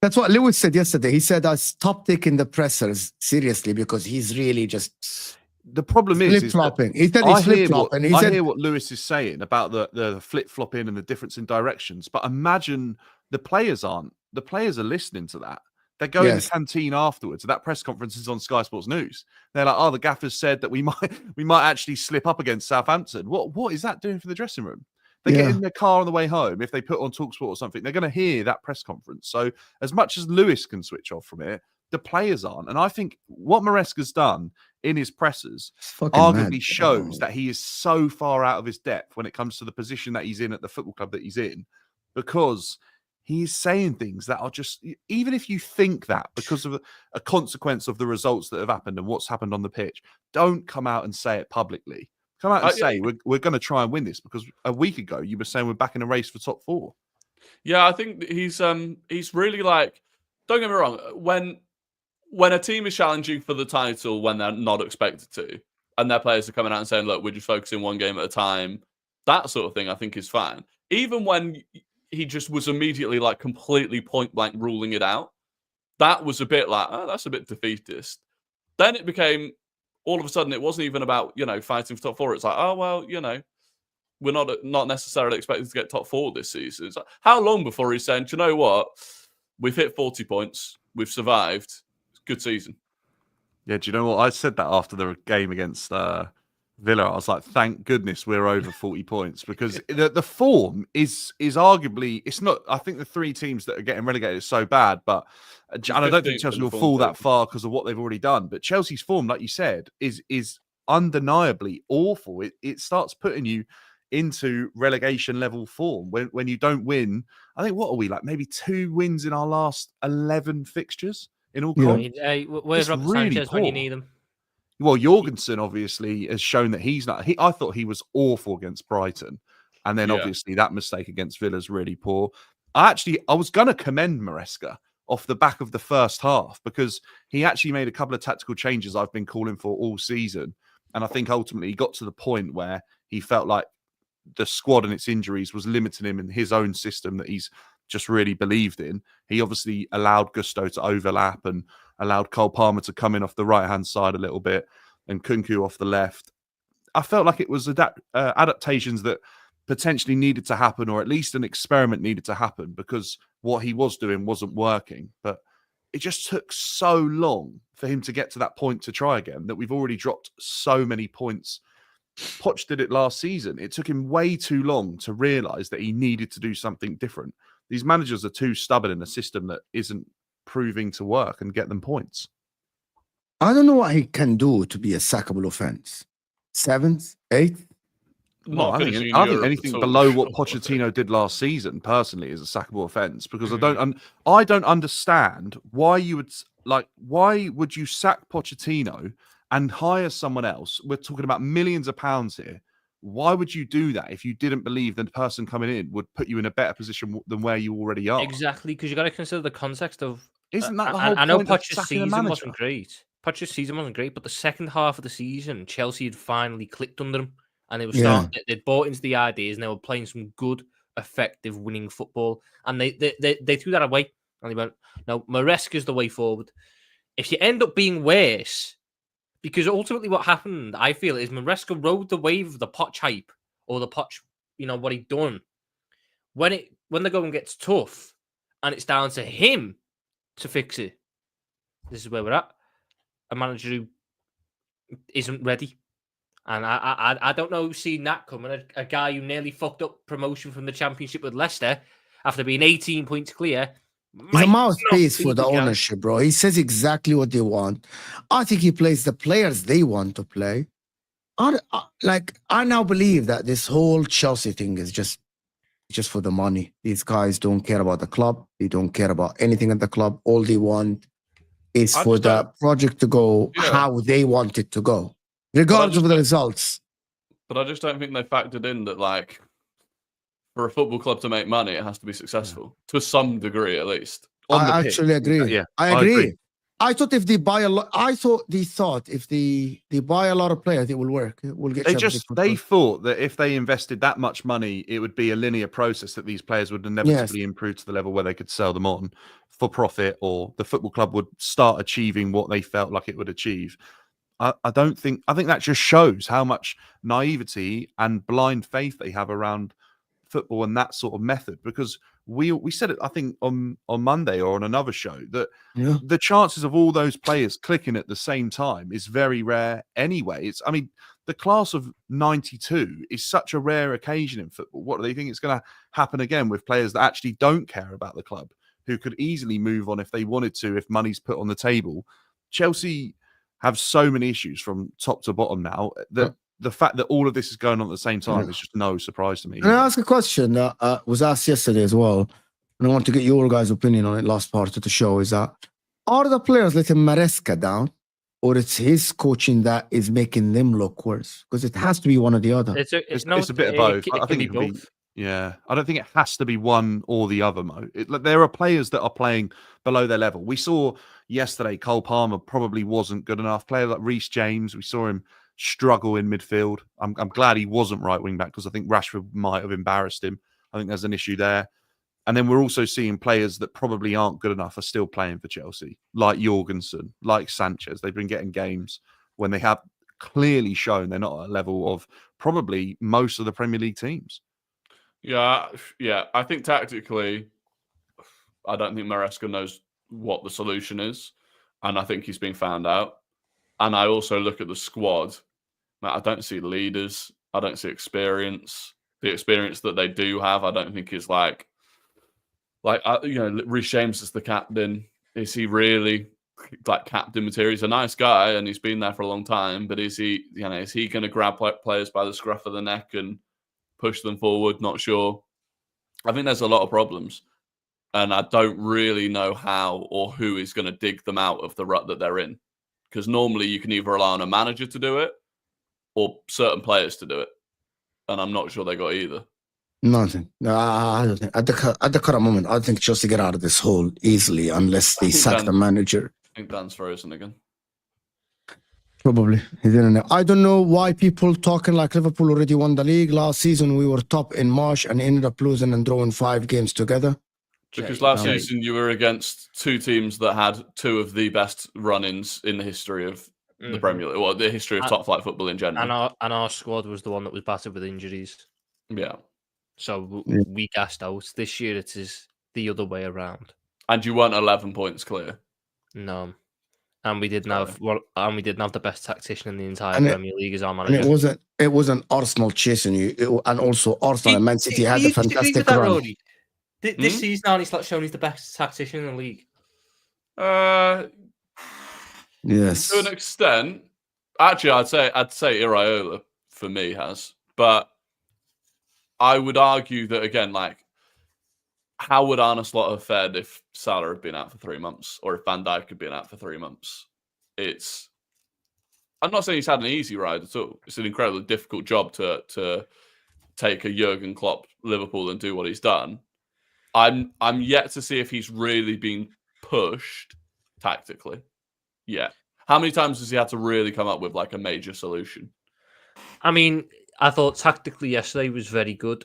That's what Lewis said yesterday. He said, I stopped taking the pressers seriously because he's really just the problem is flip-flopping. He said he's flip-flopping. I hear what Lewis is saying about the flip-flopping and the difference in directions, but imagine the players aren't. The players are listening to that. They go in the canteen afterwards. That press conference is on Sky Sports News. They're like, "Oh, the gaffers said that we might actually slip up against Southampton." What is that doing for the dressing room? They get in their car on the way home. If they put on TalkSport or something, they're going to hear that press conference. So as much as Lewis can switch off from it, the players aren't. And I think what Maresca's done in his pressers arguably shows that he is so far out of his depth when it comes to the position that he's in at the football club that he's in, because he's saying things that are just, even if you think that because of a consequence of the results that have happened and what's happened on the pitch, don't come out and say it publicly. Come out and say we're going to try and win this, because a week ago you were saying we're back in a race for top 4. Yeah, I think he's really like, don't get me wrong, when a team is challenging for the title when they're not expected to, and their players are coming out and saying, look, we're just focusing one game at a time, that sort of thing I think is fine. Even when he just was immediately like completely point blank ruling it out, that was a bit like, oh, that's a bit defeatist. Then it became, all of a sudden, it wasn't even about, fighting for top 4. It's like, oh, well, we're not necessarily expecting to get top 4 this season. It's like, how long before he's saying, do you know what? We've hit 40 points. We've survived. Good season. Yeah, do you know what? I said that after the game against Villa. I was like, thank goodness we're over 40 points, because the form is arguably, it's not, I think the 3 teams that are getting relegated is so bad, but and I don't think Chelsea will fall that far because of what they've already done. But Chelsea's form, like you said, is undeniably awful. It starts putting you into relegation level form when you don't win. I think, what are we, like maybe 2 wins in our last 11 fixtures in all comp? Where's Robert Sanchez when you need him? Well, Jorgensen obviously has shown that he's not. I thought he was awful against Brighton, and then obviously that mistake against Villa is really poor. I was going to commend Maresca off the back of the first half, because he actually made a couple of tactical changes I've been calling for all season, and I think ultimately he got to the point where he felt like the squad and its injuries was limiting him in his own system that he's just really believed in. He obviously allowed Gusto to overlap and allowed Cole Palmer to come in off the right-hand side a little bit and Kunku off the left. I felt like it was adaptations that potentially needed to happen, or at least an experiment needed to happen, because what he was doing wasn't working. But it just took so long for him to get to that point to try again that we've already dropped so many points. Poch did it last season. It took him way too long to realise that he needed to do something different. These managers are too stubborn in a system that isn't proving to work and get them points. I don't know what he can do to be a sackable offence. 7th, 8th? I think anything below what Pochettino did last season, personally, is a sackable offence, because I don't understand why you would why would you sack Pochettino and hire someone else? We're talking about millions of pounds here. Why would you do that if you didn't believe the person coming in would put you in a better position than where you already are? Exactly, because you got to consider the context of. Isn't that the whole point? I know of Poch's season manager? wasn't great. Poch's season wasn't great, but the second half of the season, Chelsea had finally clicked under him, and it was they'd bought into the ideas, and they were playing some good, effective, winning football, and they threw that away, and they went, "No, Maresca's the way forward." If you end up being worse. Because ultimately what happened, I feel, is Maresca rode the wave of the Poch hype, or the Poch, what he'd done. When the going gets tough, and it's down to him to fix it, this is where we're at. A manager who isn't ready. And I don't know who's seen that coming. A guy who nearly fucked up promotion from the Championship with Leicester after being 18 points clear, He's a might not mouthpiece be for the the guy. ownership, bro. He says exactly what they want. I think he plays the players they want to play. I now believe that this whole Chelsea thing is just for the money. These guys don't care about the club. They don't care about anything at the club. All they want is I for just the don't- project to go Yeah. how they want it to go, regardless of the results. But I just don't think they factored in that, like, for a football club to make money, it has to be successful to some degree, at least. On the I pitch. actually agree. Yeah, I I agree. agree. I thought if they buy a lot, if they buy a lot of players, it will work. It will get. They thought that if they invested that much money, it would be a linear process that these players would inevitably improve to the level where they could sell them on for profit, or the football club would start achieving what they felt like it would achieve. I think that just shows how much naivety and blind faith they have around football and that sort of method, because we said it, I think, on Monday or on another show, that the chances of all those players clicking at the same time is very rare anyway. The class of 92 is such a rare occasion in football. What do they think it's going to happen again with players that actually don't care about the club, who could easily move on if they wanted to, if money's put on the table? Chelsea have so many issues from top to bottom now that the fact that all of this is going on at the same time is just no surprise to me. Can I ask a question that was asked yesterday as well? And I want to get your guys' opinion on it. Last part of the show is that, are the players letting Maresca down, or it's his coaching that is making them look worse? Because it has to be one or the other. It's a bit of both. I think it can be. Yeah, I don't think it has to be one or the other, Mo. There are players that are playing below their level. We saw yesterday Cole Palmer probably wasn't good enough. Player like Reece James, we saw him struggle in midfield. I'm glad he wasn't right wing back, because I think Rashford might have embarrassed him. I think there's an issue there. And then we're also seeing players that probably aren't good enough are still playing for Chelsea, like Jorgensen, like Sanchez. They've been getting games when they have clearly shown they're not at a level of probably most of the Premier League teams. Yeah. I think tactically, I don't think Maresca knows what the solution is, and I think he's been found out. And I also look at the squad. I don't see leaders. I don't see experience. The experience that they do have, I don't think is like Reece James is the captain. Is he really like captain material? He's a nice guy and he's been there for a long time, but is he going to grab players by the scruff of the neck and push them forward? Not sure. I think there's a lot of problems, and I don't really know how or who is going to dig them out of the rut that they're in. Because normally you can either rely on a manager to do it or certain players to do it. And I'm not sure they got either. Nothing. No, I don't think. At the current moment, I think Chelsea get out of this hole easily unless they sack the manager. I think Dan's frozen again. Probably. He didn't know. I don't know why people talking like Liverpool already won the league. Last season, we were top in March and ended up losing and drawing 5 games together. Because last season you were against 2 teams that had 2 of the best run-ins in the history of the Premier League, or the history of top flight football in general. And our squad was the one that was battered with injuries. Yeah. So we gassed out. This year it is the other way around. And you weren't 11 points clear. No. And we didn't have the best tactician in the entire Premier League as our manager. And it wasn't Arsenal chasing you, and also Arsenal and Man City had a fantastic run. Rory? This season, he's not shown he's the best tactician in the league. Yes, to an extent. Actually, I'd say Iraola for me has, but I would argue that again, like, how would Arne Slot have fared if Salah had been out for 3 months, or if Van Dijk had been out for 3 months? I'm not saying he's had an easy ride at all. It's an incredibly difficult job to take a Jurgen Klopp Liverpool and do what he's done. I'm yet to see if he's really been pushed tactically. Yeah. How many times has he had to really come up with like a major solution? I mean, I thought tactically yesterday was very good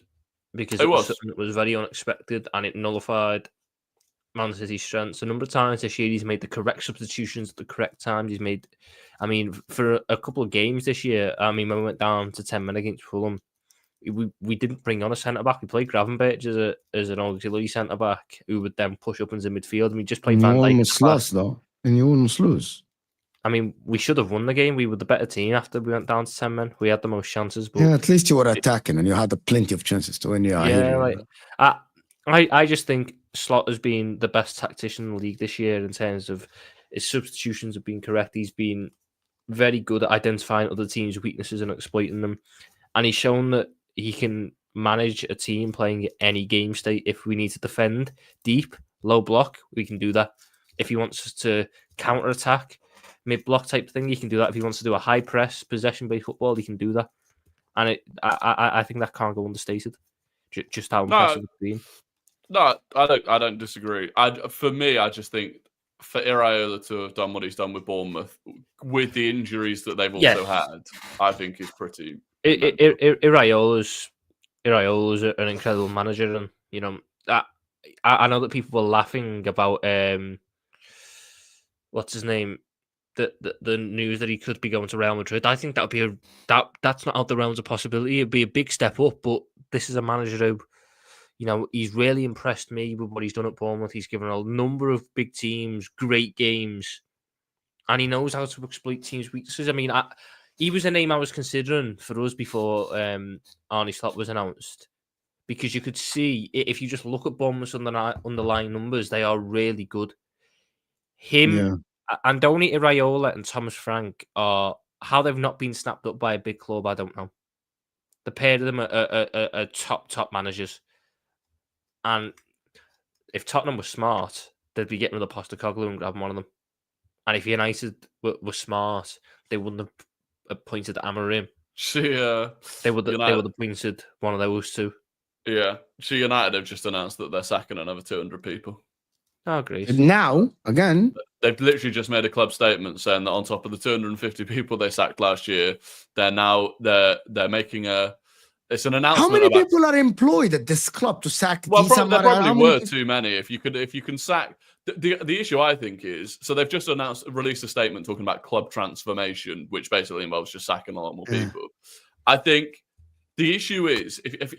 because it was something that was very unexpected and it nullified Man City's strengths. A number of times this year he's made the correct substitutions at the correct times. He's made, I mean, for a couple of games this year, I mean, when we went down to 10 men against Fulham, we didn't bring on a centre-back. We played Gravenberch as an auxiliary centre-back who would then push up into midfield. And we just played Van Dijk. Almost lost, though. And you almost lose. I mean, we should have won the game. We were the better team after we went down to 10 men. We had the most chances. But yeah, at least you were attacking and you had plenty of chances to win. I just think Slot has been the best tactician in the league this year in terms of his substitutions have been correct. He's been very good at identifying other teams' weaknesses and exploiting them. And he's shown that he can manage a team playing at any game state. If we need to defend deep, low block, we can do that. If he wants to counter-attack, mid-block type thing, he can do that. If he wants to do a high press, possession-based football, he can do that. And I think that can't go understated. Just how impressive it's been. No, I don't disagree. For me, I just think for Iraola to have done what he's done with Bournemouth, with the injuries that they've also had, I think is pretty. Iraola's an incredible manager, and you know I know that people were laughing about what's his name, the news that he could be going to Real Madrid. I think that would be that's not out the realms of possibility. It'd be a big step up, but this is a manager who, you know, he's really impressed me with what he's done at Bournemouth. He's given a number of big teams great games, and he knows how to exploit teams' weaknesses. I mean, he was a name I was considering for us before Arne Slot was announced, because you could see, if you just look at Bournemouth's underlying numbers, they are really good. Andoni Iraola and Thomas Frank are, how they've not been snapped up by a big club, I don't know. The pair of them are top managers. And if Tottenham were smart, they'd be getting rid of Postecoglu and grabbing one of them. And if United were smart, they wouldn't have appointed Amorim. They would have appointed one of those two. Yeah. United have just announced that they're sacking another 200 people. Oh, great. Now, again, they've literally just made a club statement saying that on top of the 250 people they sacked last year, they're making it's an announcement. How many people are employed at this club to sack? Well, there probably were too many. If you can sack, the issue I think is, so they've just released a statement talking about club transformation, which basically involves just sacking a lot more people. I think the issue is, if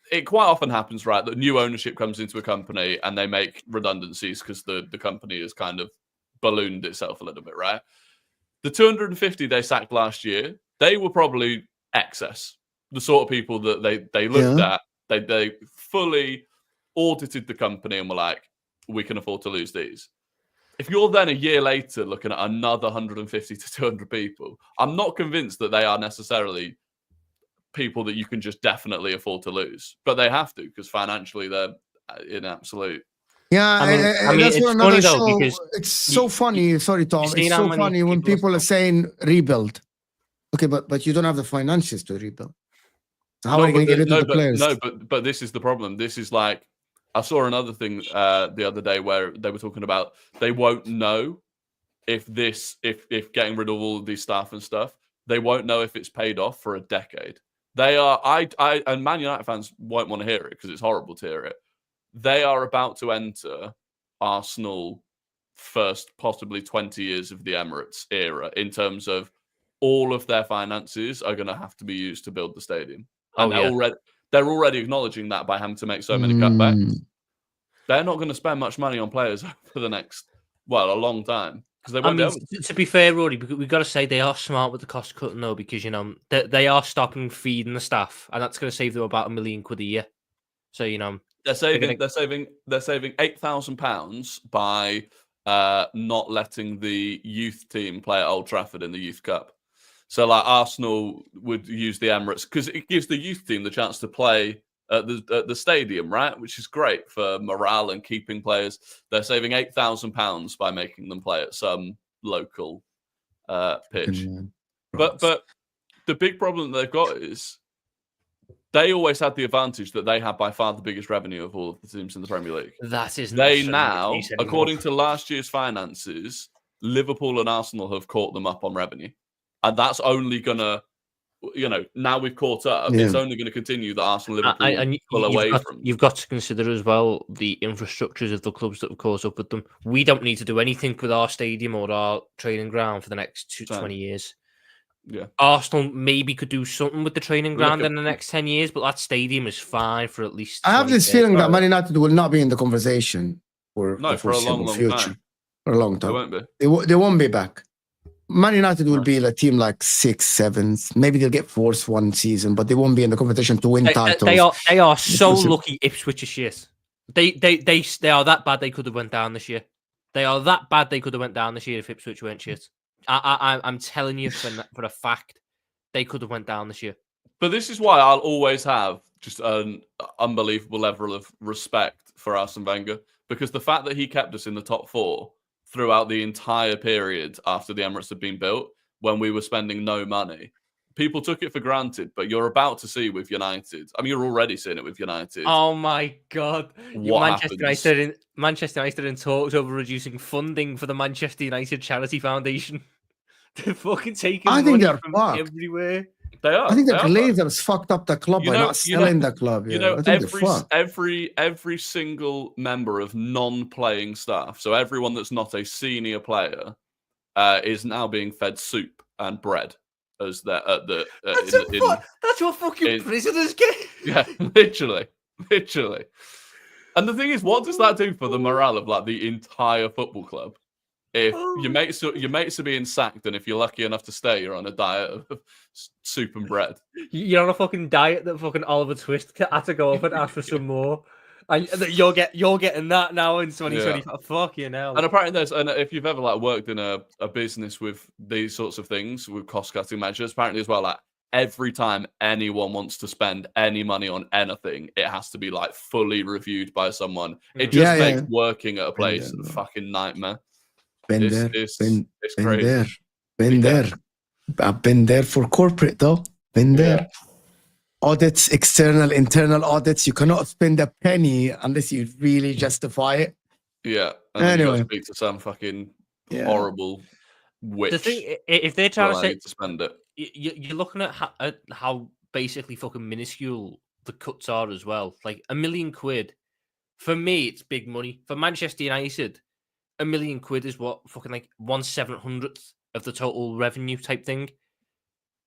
it quite often happens, right, that new ownership comes into a company and they make redundancies because the company has kind of ballooned itself a little bit, right? The 250 they sacked last year, they were probably excess. The sort of people that they looked at, they fully audited the company and were like, we can afford to lose these. If you're then a year later looking at another 150 to 200 people, I'm not convinced that they are necessarily people that you can just definitely afford to lose. But they have to, because financially they're in absolute... Yeah, I mean that's it's what another funny though, show. because It's so funny. Sorry, Tom. It's so funny when people are saying rebuild. Okay, but you don't have the finances to rebuild. So how are you going to get rid of the players? But this is the problem. This is like, I saw another thing the other day where they were talking about they won't know if getting rid of all of these staff and stuff, they won't know if it's paid off for a decade. They are, and Man United fans won't want to hear it because it's horrible to hear it. They are about to enter Arsenal first, possibly 20 years of the Emirates era in terms of all of their finances are going to have to be used to build the stadium. And they're already acknowledging that by having to make so many cutbacks. They're not going to spend much money on players for the next, a long time. Because they won't to be fair, Rory, we've got to say they are smart with the cost cutting though, because you know they are stopping feeding the staff, and that's going to save them about £1 million a year. So you know they're saving £8,000 by not letting the youth team play at Old Trafford in the Youth Cup. So, like, Arsenal would use the Emirates because it gives the youth team the chance to play at the stadium, right? Which is great for morale and keeping players. They're saving £8,000 by making them play at some local pitch. But the big problem that they've got is they always had the advantage that they had by far the biggest revenue of all of the teams in the Premier League. That is they now, according to last year's finances, Liverpool and Arsenal have caught them up on revenue. And that's only going to, now we've caught up, it's only going to continue that Arsenal Liverpool pull away from. You've got to consider as well the infrastructures of the clubs that have caught up with them. We don't need to do anything with our stadium or our training ground for the next 20 years. Yeah, Arsenal maybe could do something with the training ground in the next 10 years, but that stadium is fine for at least. I have this feeling that Man United will not be in the conversation for a long future. Time. For a long time, they won't be. They won't be back. Man United will be a team like 6th, 7th. Maybe they'll get 4th one season, but they won't be in the competition to win titles. They are so lucky Ipswich is shit. They are that bad. They could have went down this year. They are that bad. They could have went down this year if Ipswich weren't shit. I'm telling you for a fact, they could have went down this year. But this is why I'll always have just an unbelievable level of respect for Arsene Wenger, because the fact that he kept us in the top 4 throughout the entire period after the Emirates had been built, when we were spending no money, people took it for granted. But you're about to see with United. I mean, you're already seeing it with United. Oh my God! What Manchester United in talks over reducing funding for the Manchester United Charity Foundation. They're fucking taking I think money they're from fucked. everywhere. They are. I think the they are Glazers fucked up the club by not selling the club. You Yeah. know, I think they're fucked. every single member of non-playing staff, so everyone that's not a senior player, is now being fed soup and bread as they're at the. That's what fucking prisoners get. Yeah, literally. And the thing is, what does that do for the morale of like the entire football club? If your mates are being sacked, and if you're lucky enough to stay, you're on a diet of soup and bread. You're on a fucking diet that fucking Oliver Twist had to go up and ask for some more. And you're getting that now in 2025. Yeah. Fuck you now. And apparently and if you've ever like worked in a business with these sorts of things, with cost-cutting measures, apparently as well, like every time anyone wants to spend any money on anything, it has to be like fully reviewed by someone. It just makes working at a place a fucking nightmare. Been crazy. there. I've been there for corporate though. Been there. Audits, external, internal audits. You cannot spend a penny unless you really justify it. Yeah. And anyway, you speak to some fucking horrible witch. The thing, if they're trying to spend it, you're looking at how basically fucking minuscule the cuts are as well. Like £1 million. For me, it's big money. For Manchester United, £1 million is what fucking like 1/700th of the total revenue type thing.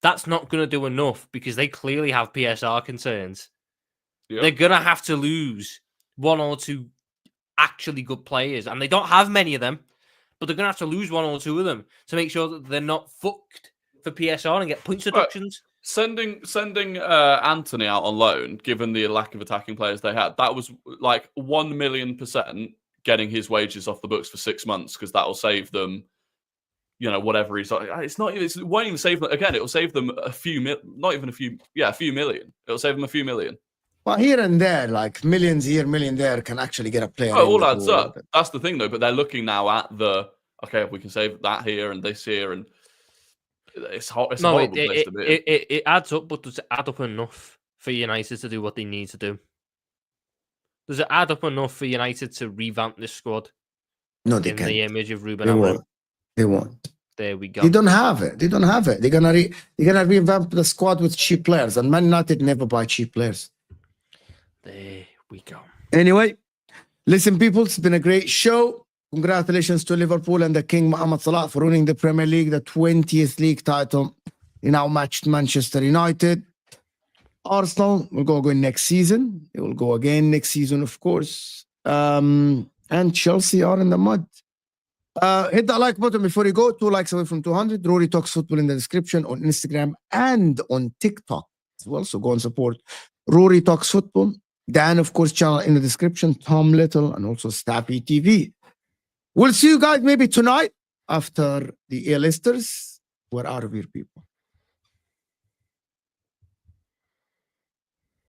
That's not going to do enough because they clearly have PSR concerns. Yep. They're going to have to lose 1 or 2 actually good players, and they don't have many of them, but they're going to have to lose 1 or 2 of them to make sure that they're not fucked for PSR and get points deductions. Sending Anthony out on loan, given the lack of attacking players they had, that was like 1,000,000% getting his wages off the books for 6 months, because that will save them, you know, whatever he's like. It won't even save them. Again, it will save them a few million. It'll save them a few million. Well, here and there, like millions here, million there, can actually get a player. Oh, all adds up. That's the thing, though. But they're looking now at we can save that here and this here, and it's a horrible place to be. It adds up, but does it add up enough for United to do what they need to do? Does it add up enough for United to revamp this squad? No, they can't. The image of Ruben Amorim. They won't. There we go. They don't have it. They're gonna revamp the squad with cheap players, and Man United never buy cheap players. There we go. Anyway, listen, people, it's been a great show. Congratulations to Liverpool and the King Mohamed Salah for winning the Premier League, the 20th league title. He now matched Manchester United. Arsenal will go again next season. They will go again next season, of course. And Chelsea are in the mud. Hit that like button before you go. 2 likes away from 200. Rory Talks Football in the description on Instagram and on TikTok as well. So go and support Rory Talks Football. Dan, of course, channel in the description. Tom Little and also Staffy TV. We'll see you guys maybe tonight after the A-listers. We're out of here, people.